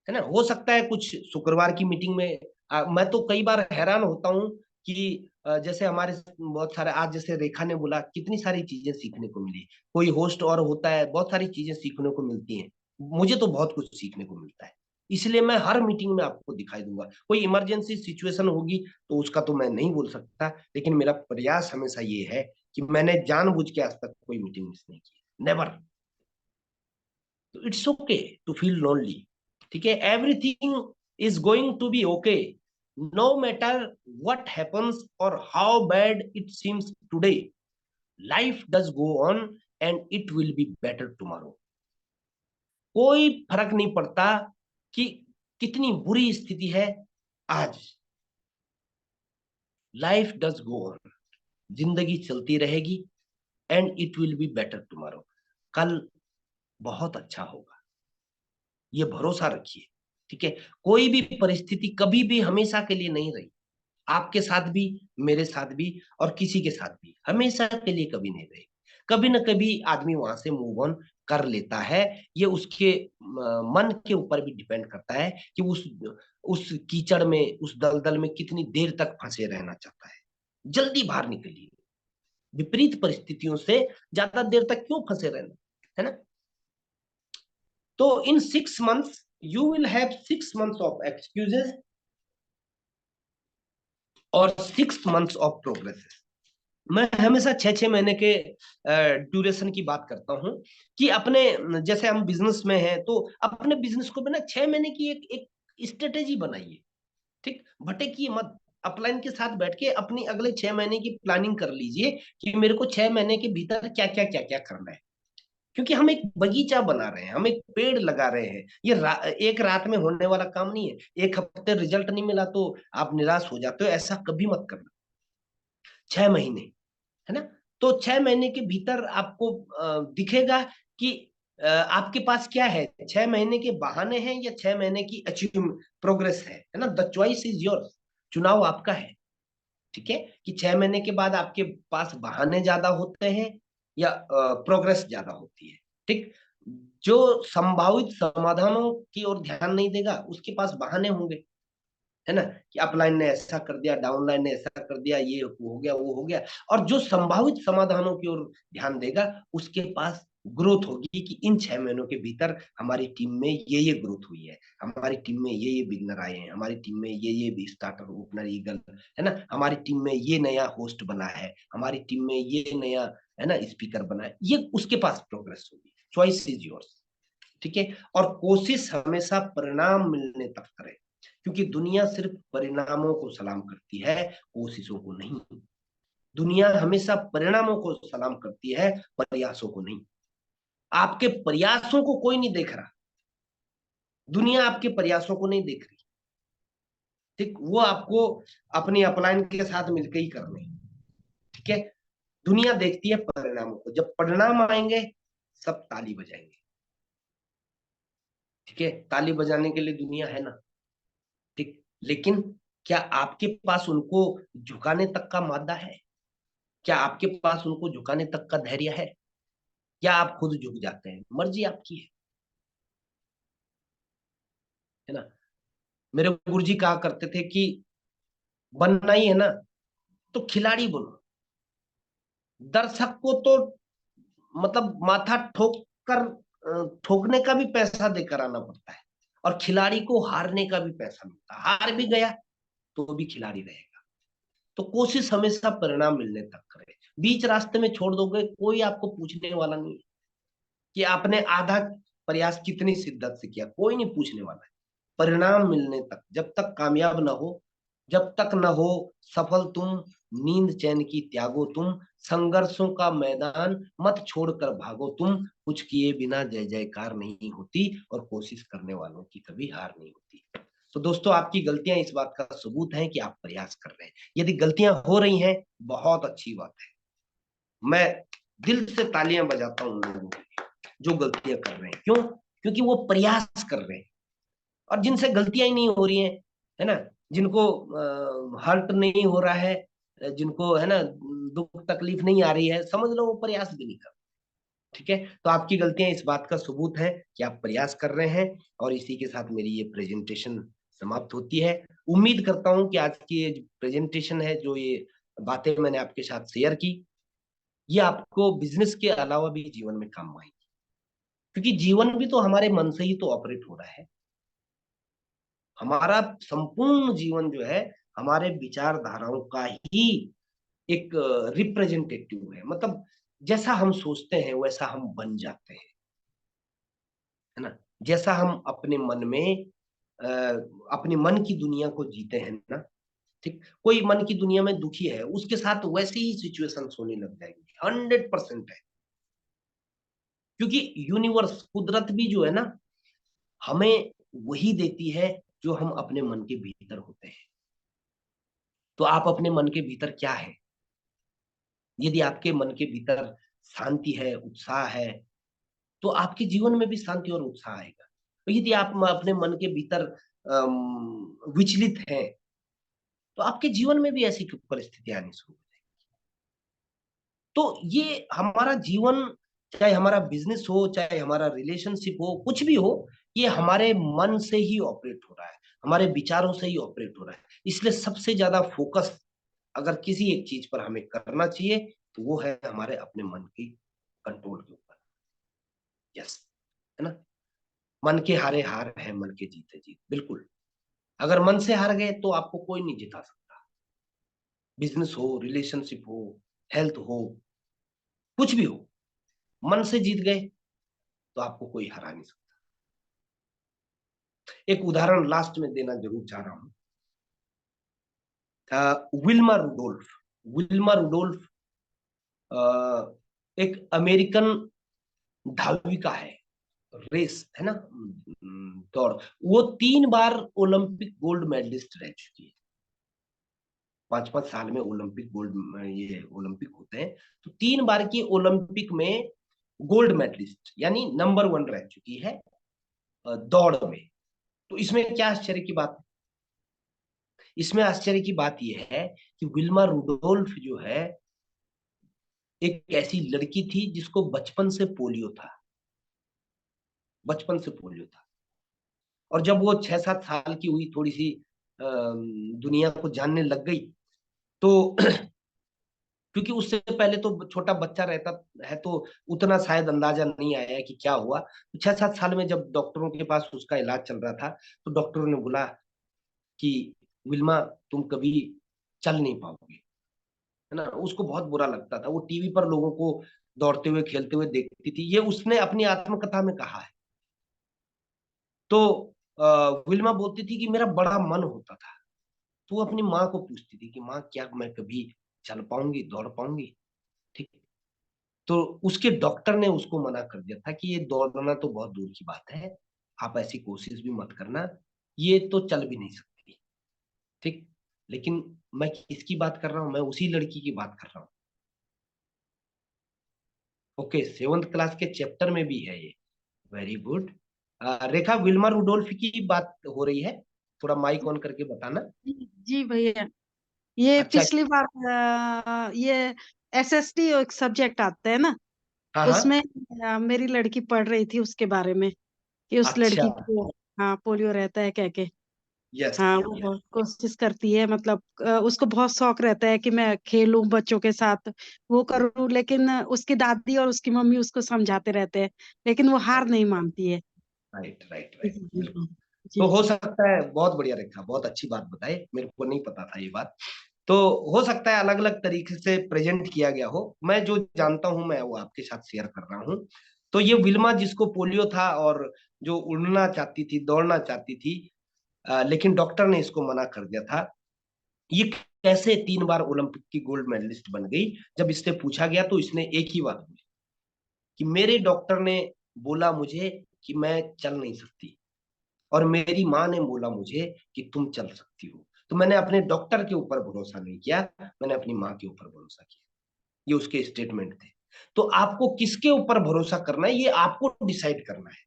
Speaker 1: है ना। हो सकता है कुछ शुक्रवार की मीटिंग में मैं तो कई बार हैरान होता हूँ कि जैसे हमारे बहुत सारे, आज जैसे रेखा ने बोला, कितनी सारी चीजें सीखने को मिली। कोई होस्ट और होता है, बहुत सारी चीजें सीखने को मिलती हैं। मुझे तो बहुत कुछ सीखने को मिलता है, इसलिए मैं हर मीटिंग में आपको दिखाई दूंगा। कोई इमरजेंसी सिचुएशन होगी तो उसका तो मैं नहीं बोल सकता, लेकिन मेरा प्रयास हमेशा ये है कि मैंने जानबूझ के आज तक कोई मीटिंग मिस नहीं की, नेवर। तो it's okay to feel lonely. ठीक है, everything is going to be okay, no matter what happens और how bad it seems today, life does go on and it will be better tomorrow. कोई फर्क नहीं पड़ता कि कितनी बुरी स्थिति है आज, लाइफ डज गो ऑन, जिंदगी चलती रहेगी, and it will be better tomorrow, कल बहुत अच्छा होगा, ये भरोसा रखिए। ठीक है, कोई भी परिस्थिति कभी भी हमेशा के लिए नहीं रही, आपके साथ भी, मेरे साथ भी, और किसी के साथ भी हमेशा के लिए कभी नहीं रही। कभी ना कभी आदमी वहां से मूव ऑन कर लेता है। ये उसके मन के ऊपर भी डिपेंड करता है कि उस कीचड़ में, उस दलदल में कितनी देर तक फंसे रहना चाहता है। जल्दी बाहर निकलिए, विपरीत परिस्थितियों से ज्यादा देर तक क्यों फंसे रहना, है ना। तो इन 6 months you will have 6 months of excuses और 6 months of progress। मैं हमेशा 6 6 महीने के ड्यूरेशन की बात करता हूं कि अपने, जैसे हम बिजनेस में हैं तो अपने बिजनेस को बिना 6 महीने की एक एक स्ट्रेटेजी बनाइए। ठीक, भटकिए मत, अपलाइन के साथ बैठ के अपनी अगले 6 महीने की प्लानिंग कर लीजिए कि मेरे को 6 महीने के भीतर क्या क्या करना है। क्योंकि हम एक बगीचा बना रहे हैं, हम एक पेड़ लगा रहे हैं। ये एक रात में होने वाला काम नहीं है। एक हफ्ते रिजल्ट नहीं मिला तो आप निराश हो जाते हो, ऐसा कभी मत करना। 6 महीने, है ना? तो 6 महीने के भीतर आपको दिखेगा कि आपके पास क्या है। 6 महीने के बहाने हैं या 6 महीने की अचीव प्रोग्रेस है ना? The choice is yours. चुनाव आपका है। ठीक है, कि 6 महीने के बाद आपके पास बहाने ज्यादा होते हैं या प्रोग्रेस ज्यादा होती है। ठीक, जो संभावित समाधानों की ओर ध्यान नहीं देगा उसके पास बहाने होंगे, है ना? कि अपलाइन ने ऐसा कर दिया, डाउनलाइन ने ऐसा कर दिया, ये हो गया, वो हो गया। और जो संभावित समाधानों की ओर ध्यान देगा उसके पास ग्रोथ होगी कि इन 6 महीनों के भीतर हमारी टीम में ये ग्रोथ हुई है, हमारी टीम में ये बिगनर आए हैं, हमारी टीम में ये भी स्टार्टर ओपनर ईगल, है ना? हमारी टीम में ये नया होस्ट बना है, हमारी टीम में ये नया, है ना, स्पीकर बना है। ये उसके पास प्रोग्रेस होगी। Choice is yours. ठीक है, और कोशिश हमेशा परिणाम मिलने तक करें, क्योंकि दुनिया सिर्फ परिणामों को सलाम करती है, कोशिशों को नहीं। दुनिया हमेशा परिणामों को सलाम करती है, प्रयासों को नहीं। आपके प्रयासों को कोई नहीं देख रहा, दुनिया आपके प्रयासों को नहीं देख रही। ठीक, वो आपको अपनी अपलाइन के साथ मिलकर ही करने। ठीक है, दुनिया देखती है परिणामों को। जब परिणाम आएंगे सब ताली बजाएंगे। ठीक है, ताली बजाने के लिए दुनिया है ना। ठीक, लेकिन क्या आपके पास उनको झुकाने तक का मादा है? क्या आपके पास उनको झुकाने तक का धैर्य है? या आप खुद झुक जाते हैं? मर्जी आपकी है ना? मेरे गुरुजी कहा करते थे कि बनना ही है ना तो खिलाड़ी बनो। दर्शक को तो मतलब माथा ठोक कर ठोकने का भी पैसा देकर आना पड़ता है, और खिलाड़ी को हारने का भी पैसा मिलता है। हार भी गया तो भी खिलाड़ी रहेगा। तो कोशिश हमेशा परिणाम मिलने तक करें। बीच रास्ते में छोड़ दोगे कोई आपको पूछने वाला नहीं है कि आपने आधा प्रयास कितनी शिद्दत से किया, कोई नहीं पूछने वाला है। परिणाम मिलने तक जब तक कामयाब ना हो, जब तक न हो सफल तुम, नींद चैन की त्यागो तुम, संघर्षों का मैदान मत छोड़कर भागो तुम, कुछ किए बिना जय जयकार नहीं होती, और कोशिश करने वालों की कभी हार नहीं होती। तो दोस्तों, आपकी गलतियां इस बात का सबूत हैं कि आप प्रयास कर रहे हैं। यदि गलतियां हो रही हैं, बहुत अच्छी बात है। मैं दिल से तालियां बजाता हूं उन लोगों के लिए जो गलतियां कर रहे हैं। क्यों? क्योंकि वो प्रयास कर रहे हैं। और जिनसे गलतियां ही नहीं हो रही हैं, है ना, जिनको हर्ट नहीं हो रहा है, जिनको, है ना, दुख तकलीफ नहीं आ रही है, समझ लो वो प्रयास भी नहीं कर। ठीक है, तो आपकी गलतियां इस बात का सबूत है कि आप प्रयास कर रहे हैं। और इसी के साथ मेरी ये प्रेजेंटेशन समाप्त होती है। उम्मीद करता हूं कि आज की ये प्रेजेंटेशन है, जो ये बातें मैंने आपके साथ शेयर की, ये आपको बिजनेस के अलावा भी जीवन में काम आएंगी। क्योंकि जीवन भी तो हमारे मन से ही तो ऑपरेट हो रहा है। हमारा संपूर्ण जीवन जो है हमारे विचारधाराओं का ही एक रिप्रेजेंटेटिव है। मतलब जैसा हम सोचते हैं वैसा हम बन जाते हैं, है ना? जैसा हम अपने मन में अपने मन की दुनिया को जीते हैं ना। ठीक, कोई मन की दुनिया में दुखी है, उसके साथ वैसे ही सिचुएशन होने लग जाएंगी। 100% है। क्योंकि यूनिवर्स, कुदरत भी जो है ना, हमें वही देती है जो हम अपने मन के भीतर होते हैं। तो आप अपने मन के भीतर क्या है? यदि आपके मन के भीतर शांति है, उत्साह है, तो आपके जीवन में भी शांति और उत्साह आएगा। तो यदि आप अपने मन के भीतर विचलित हैं, तो आपके जीवन में भी ऐसी परिस्थितियां आनी शुरू हो जाएगी। तो ये हमारा जीवन, चाहे हमारा बिजनेस हो, चाहे हमारा रिलेशनशिप हो, कुछ भी हो, ये हमारे मन से ही ऑपरेट हो रहा है, हमारे विचारों से ही ऑपरेट हो रहा है। इसलिए सबसे ज्यादा फोकस अगर किसी एक चीज पर हमें करना चाहिए तो वो है हमारे अपने मन की कंट्रोल के ऊपर। यस, है ना? मन के हारे हार है, मन के जीते जीत। बिल्कुल, अगर मन से हार गए तो आपको कोई नहीं जिता सकता। बिजनेस हो, रिलेशनशिप हो, हेल्थ हो, कुछ भी हो, मन से जीत गए तो आपको कोई हरा नहीं सकता। एक उदाहरण लास्ट में देना जरूर चाह रहा हूं। Wilma Rudolph. विल्मा रुडोल्फ एक अमेरिकन धाविका है, रेस है ना, दौड़। वो 3 बार ओलंपिक गोल्ड मेडलिस्ट रह चुकी है। 5-5 साल में ओलंपिक गोल्ड, ये ओलंपिक होते हैं, तो 3 बार की ओलंपिक में गोल्ड मेडलिस्ट यानी नंबर 1 रह चुकी है दौड़ में। तो इसमें क्या आश्चर्य की बात है? इसमें आश्चर्य की बात यह है कि विल्मा रुडोल्फ जो है एक ऐसी लड़की थी जिसको बचपन से पोलियो था, बचपन से पोलियो था। और जब वो 6-7 साल की हुई, थोड़ी सी दुनिया को जानने लग गई, तो क्योंकि उससे पहले तो छोटा बच्चा रहता है, तो उतना शायद अंदाजा नहीं आया कि क्या हुआ। 6-7 साल में जब डॉक्टरों के पास उसका इलाज चल रहा था, तो डॉक्टरों ने बोला कि विल्मा, तुम कभी चल नहीं पाओगे, है ना। उसको बहुत बुरा लगता था, वो टीवी पर लोगों को दौड़ते हुए खेलते हुए देखती थी, ये उसने अपनी आत्मकथा में कहा है। तो विल्मा बोलती थी कि मेरा बड़ा मन होता था। तो वो अपनी माँ को पूछती थी कि माँ, क्या मैं कभी चल पाऊंगी, दौड़ पाऊंगी? ठीक। तो उसके डॉक्टर ने उसको मना कर दिया था कि ये दौड़ना तो बहुत दूर की बात है, आप ऐसी कोशिश भी मत करना, ये तो चल भी नहीं सकती। ठीक। लेकिन मैं किसकी बात कर रहा हूँ? मैं उसी लड़की की बात कर रहा हूँ। ओके, 7th क्लास के चैप्टर में भी है ये। Very good. Rekha, Wilma Rudolph की बात हो रही है, थोड़ा माइक ऑन करके बताना।
Speaker 2: जी भैया, ये
Speaker 1: अच्छा।
Speaker 2: पिछली बार ये एसएसटी एक सब्जेक्ट आता है ना,
Speaker 1: हाँ हाँ।
Speaker 2: उसमें मेरी लड़की पढ़ रही थी उसके बारे में, कि उस
Speaker 1: अच्छा।
Speaker 2: लड़की को हाँ पोलियो रहता है कह के।
Speaker 1: यस।
Speaker 2: हाँ वो बहुत कोशिश करती है, मतलब उसको बहुत शौक रहता है कि मैं खेलूं बच्चों के साथ, वो करूं, लेकिन उसकी दादी और उसकी मम्मी उसको समझाते रहते हैं, लेकिन वो हार नहीं मानती है।
Speaker 1: राइट राइट
Speaker 2: जी
Speaker 1: राइट,
Speaker 2: जी
Speaker 1: बिल्कुल। तो
Speaker 2: जी
Speaker 1: हो
Speaker 2: जी।
Speaker 1: सकता है, बहुत बढ़िया रेखा, बहुत अच्छी बात बताई, मेरे को नहीं पता था ये बात। तो हो सकता है अलग अलग तरीके से प्रेजेंट किया गया हो, मैं जो जानता हूं मैं वो आपके साथ शेयर कर रहा हूँ। तो ये विल्मा जिसको पोलियो था और जो उड़ना चाहती थी, दौड़ना चाहती थी, लेकिन डॉक्टर ने इसको मना कर दिया था, ये कैसे 3 बार ओलंपिक की गोल्ड मेडलिस्ट बन गई? जब इससे पूछा गया तो इसने एक ही बात बोली कि मेरे डॉक्टर ने बोला मुझे कि मैं चल नहीं सकती, और मेरी माँ ने बोला मुझे कि तुम चल सकती हो। तो मैंने अपने डॉक्टर के ऊपर भरोसा नहीं किया, मैंने अपनी माँ के ऊपर भरोसा किया। ये उसके स्टेटमेंट थे। तो आपको किसके ऊपर भरोसा करना है, ये आपको डिसाइड करना है।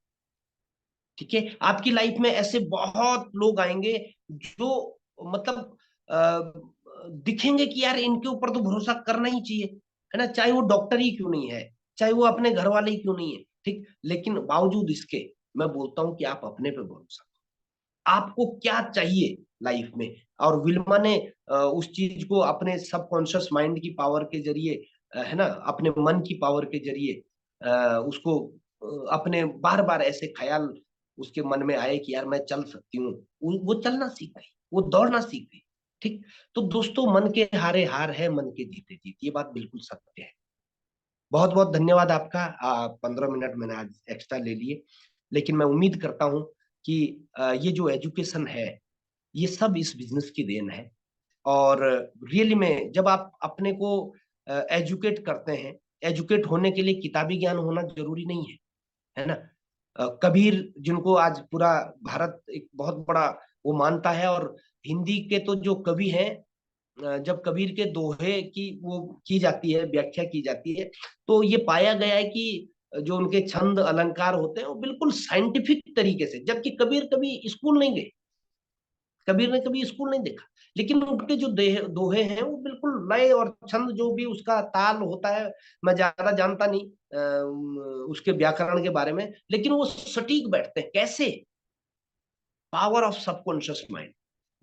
Speaker 1: ठीक है, आपकी लाइफ में ऐसे बहुत लोग आएंगे जो मतलब दिखेंगे कि यार इनके ऊपर तो भरोसा करना ही चाहिए, है ना, चाहे वो डॉक्टर ही क्यों नहीं है, चाहे वो अपने घर वाले ही क्यों नहीं है। ठीक, लेकिन बावजूद इसके मैं बोलता हूं कि आप अपने पे भरोसा, आपको क्या चाहिए लाइफ में। और विल्मा ने उस चीज को अपने सबकॉन्शियस माइंड की पावर के जरिए, है ना, अपने मन की पावर के जरिए उसको अपने बार बार ऐसे ख्याल उसके मन में आए कि यार मैं चल सकती हूँ, वो चलना सीख गई, वो दौड़ना सीख गई। ठीक। तो दोस्तों, मन के हारे हार है, मन के जीते जीत, ये बात बिल्कुल सत्य है। बहुत बहुत धन्यवाद आपका, 15 मिनट मैंने आज एक्स्ट्रा ले लिए, लेकिन मैं उम्मीद करता हूँ कि ये जो एजुकेशन है, ये सब इस बिजनेस की देन है। और रियली में जब आप अपने को एजुकेट करते हैं, एजुकेट होने के लिए किताबी ज्ञान होना जरूरी नहीं है ना। कबीर, जिनको आज पूरा भारत एक बहुत बड़ा वो मानता है, और हिंदी के तो जो कवि हैं, जब कबीर के दोहे की वो की जाती है, व्याख्या की जाती है, तो ये पाया गया है कि जो उनके छंद अलंकार होते हैं वो बिल्कुल साइंटिफिक तरीके से, जबकि कबीर कभी स्कूल नहीं गए, कबीर ने कभी स्कूल नहीं देखा, लेकिन उनके जो दोहे हैं वो बिल्कुल लय और छंद, जो भी उसका ताल होता है, मैं ज्यादा जानता नहीं उसके व्याकरण के बारे में, लेकिन वो सटीक बैठते हैं। कैसे? Power of subconscious mind.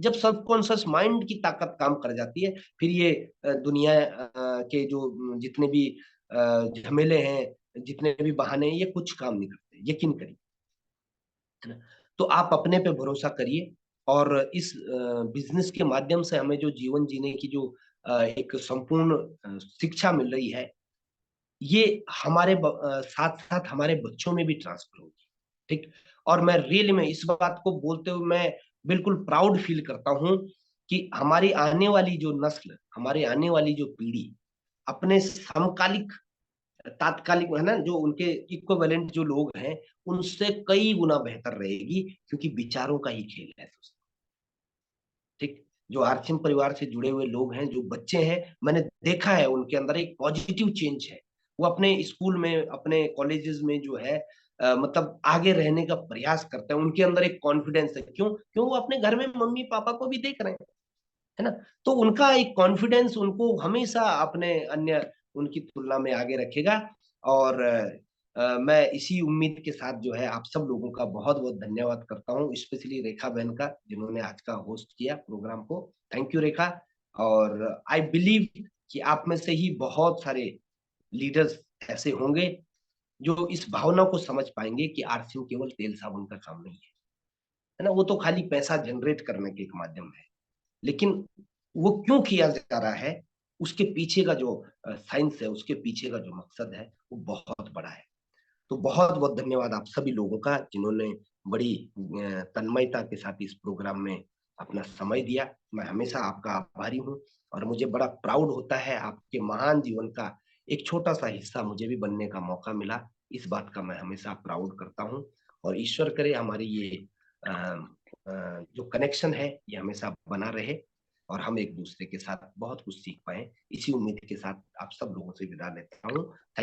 Speaker 1: जब सबकॉन्शियस माइंड की ताकत काम कर जाती है, फिर ये दुनिया के जो जितने भी झमेले हैं, जितने भी बहाने हैं, ये कुछ काम नहीं करते, यकीन करिए, है ना। तो आप अपने पे भरोसा करिए, और इस बिजनेस के माध्यम से हमें जो जीवन जीने की जो एक संपूर्ण शिक्षा मिल रही है, ये हमारे साथ साथ हमारे बच्चों में भी ट्रांसफर होगी। ठीक। और मैं रियली में इस बात को बोलते हुए मैं बिल्कुल प्राउड फील करता हूँ कि हमारी आने वाली जो नस्ल, हमारी आने वाली जो पीढ़ी अपने समकालिक, तात्कालिक है ना, जो उनके इक्विवेलेंट जो लोग हैं, उनसे कई गुना बेहतर रहेगी, क्योंकि विचारों का ही खेल है दोस्तों। ठीक, जो आर्थिक परिवार से जुड़े हुए लोग हैं, जो बच्चे हैं, मैंने देखा है उनके अंदर एक पॉजिटिव चेंज है। वो अपने स्कूल में, अपने कॉलेजेस में जो है मतलब आगे रहने का प्रयास करते हैं। उनके अंदर एक कॉन्फिडेंस है। क्यों? क्यों? वो अपने घर में मम्मी पापा को भी देख रहे हैं, है ना? तो उनका एक कॉन्फिडेंस उनको हमेशा अपने अन्य उनकी तुलना में आगे रखेगा। और मैं इसी उम्मीद के साथ जो है आप सब लोगों का बहुत-बहुत धन्यवाद करता हूँ, स्पेशली रेखा बहन का, जिन्होंने आज का होस्ट किया प्रोग्राम को। थैंक यू रेखा। और आई बिलीव कि आप में से ही बहुत सारे लीडर्स ऐसे होंगे जो इस भावना को समझ पाएँगे कि आर्थिक केवल तेल-साबुन का काम नहीं है ना? वो तो खाली पैसा जनरेट करने के एक माध्यम है। लेकिन वो क्यों किया जा रहा है, उसके पीछे का जो साइंस है, उसके पीछे का जो मकसद है, वो बहुत बड़ा है। तो बहुत-बहुत धन्यवाद आप सभी लोगों का, जिन्होंने बड़ी तन्मयता के साथ इस प्रोग्राम में अपना समय दिया। मैं हमेशा आपका आभारी हूँ, और मुझे बड़ा प्राउड होता है आपके महान जीवन का एक छोटा-सा हिस्सा मुझे भी बनने का मौका मिला। इस बात का मैं हमेशा प्राउड करता हूँ, और ईश्वर करे हमारी ये अ जो कनेक्शन है, ये हमेशा बना रहे, और हम एक-दूसरे के साथ बहुत कुछ सीख पाएँ। इसी उम्मीद के साथ आप सब लोगों से विदा लेता हूँ।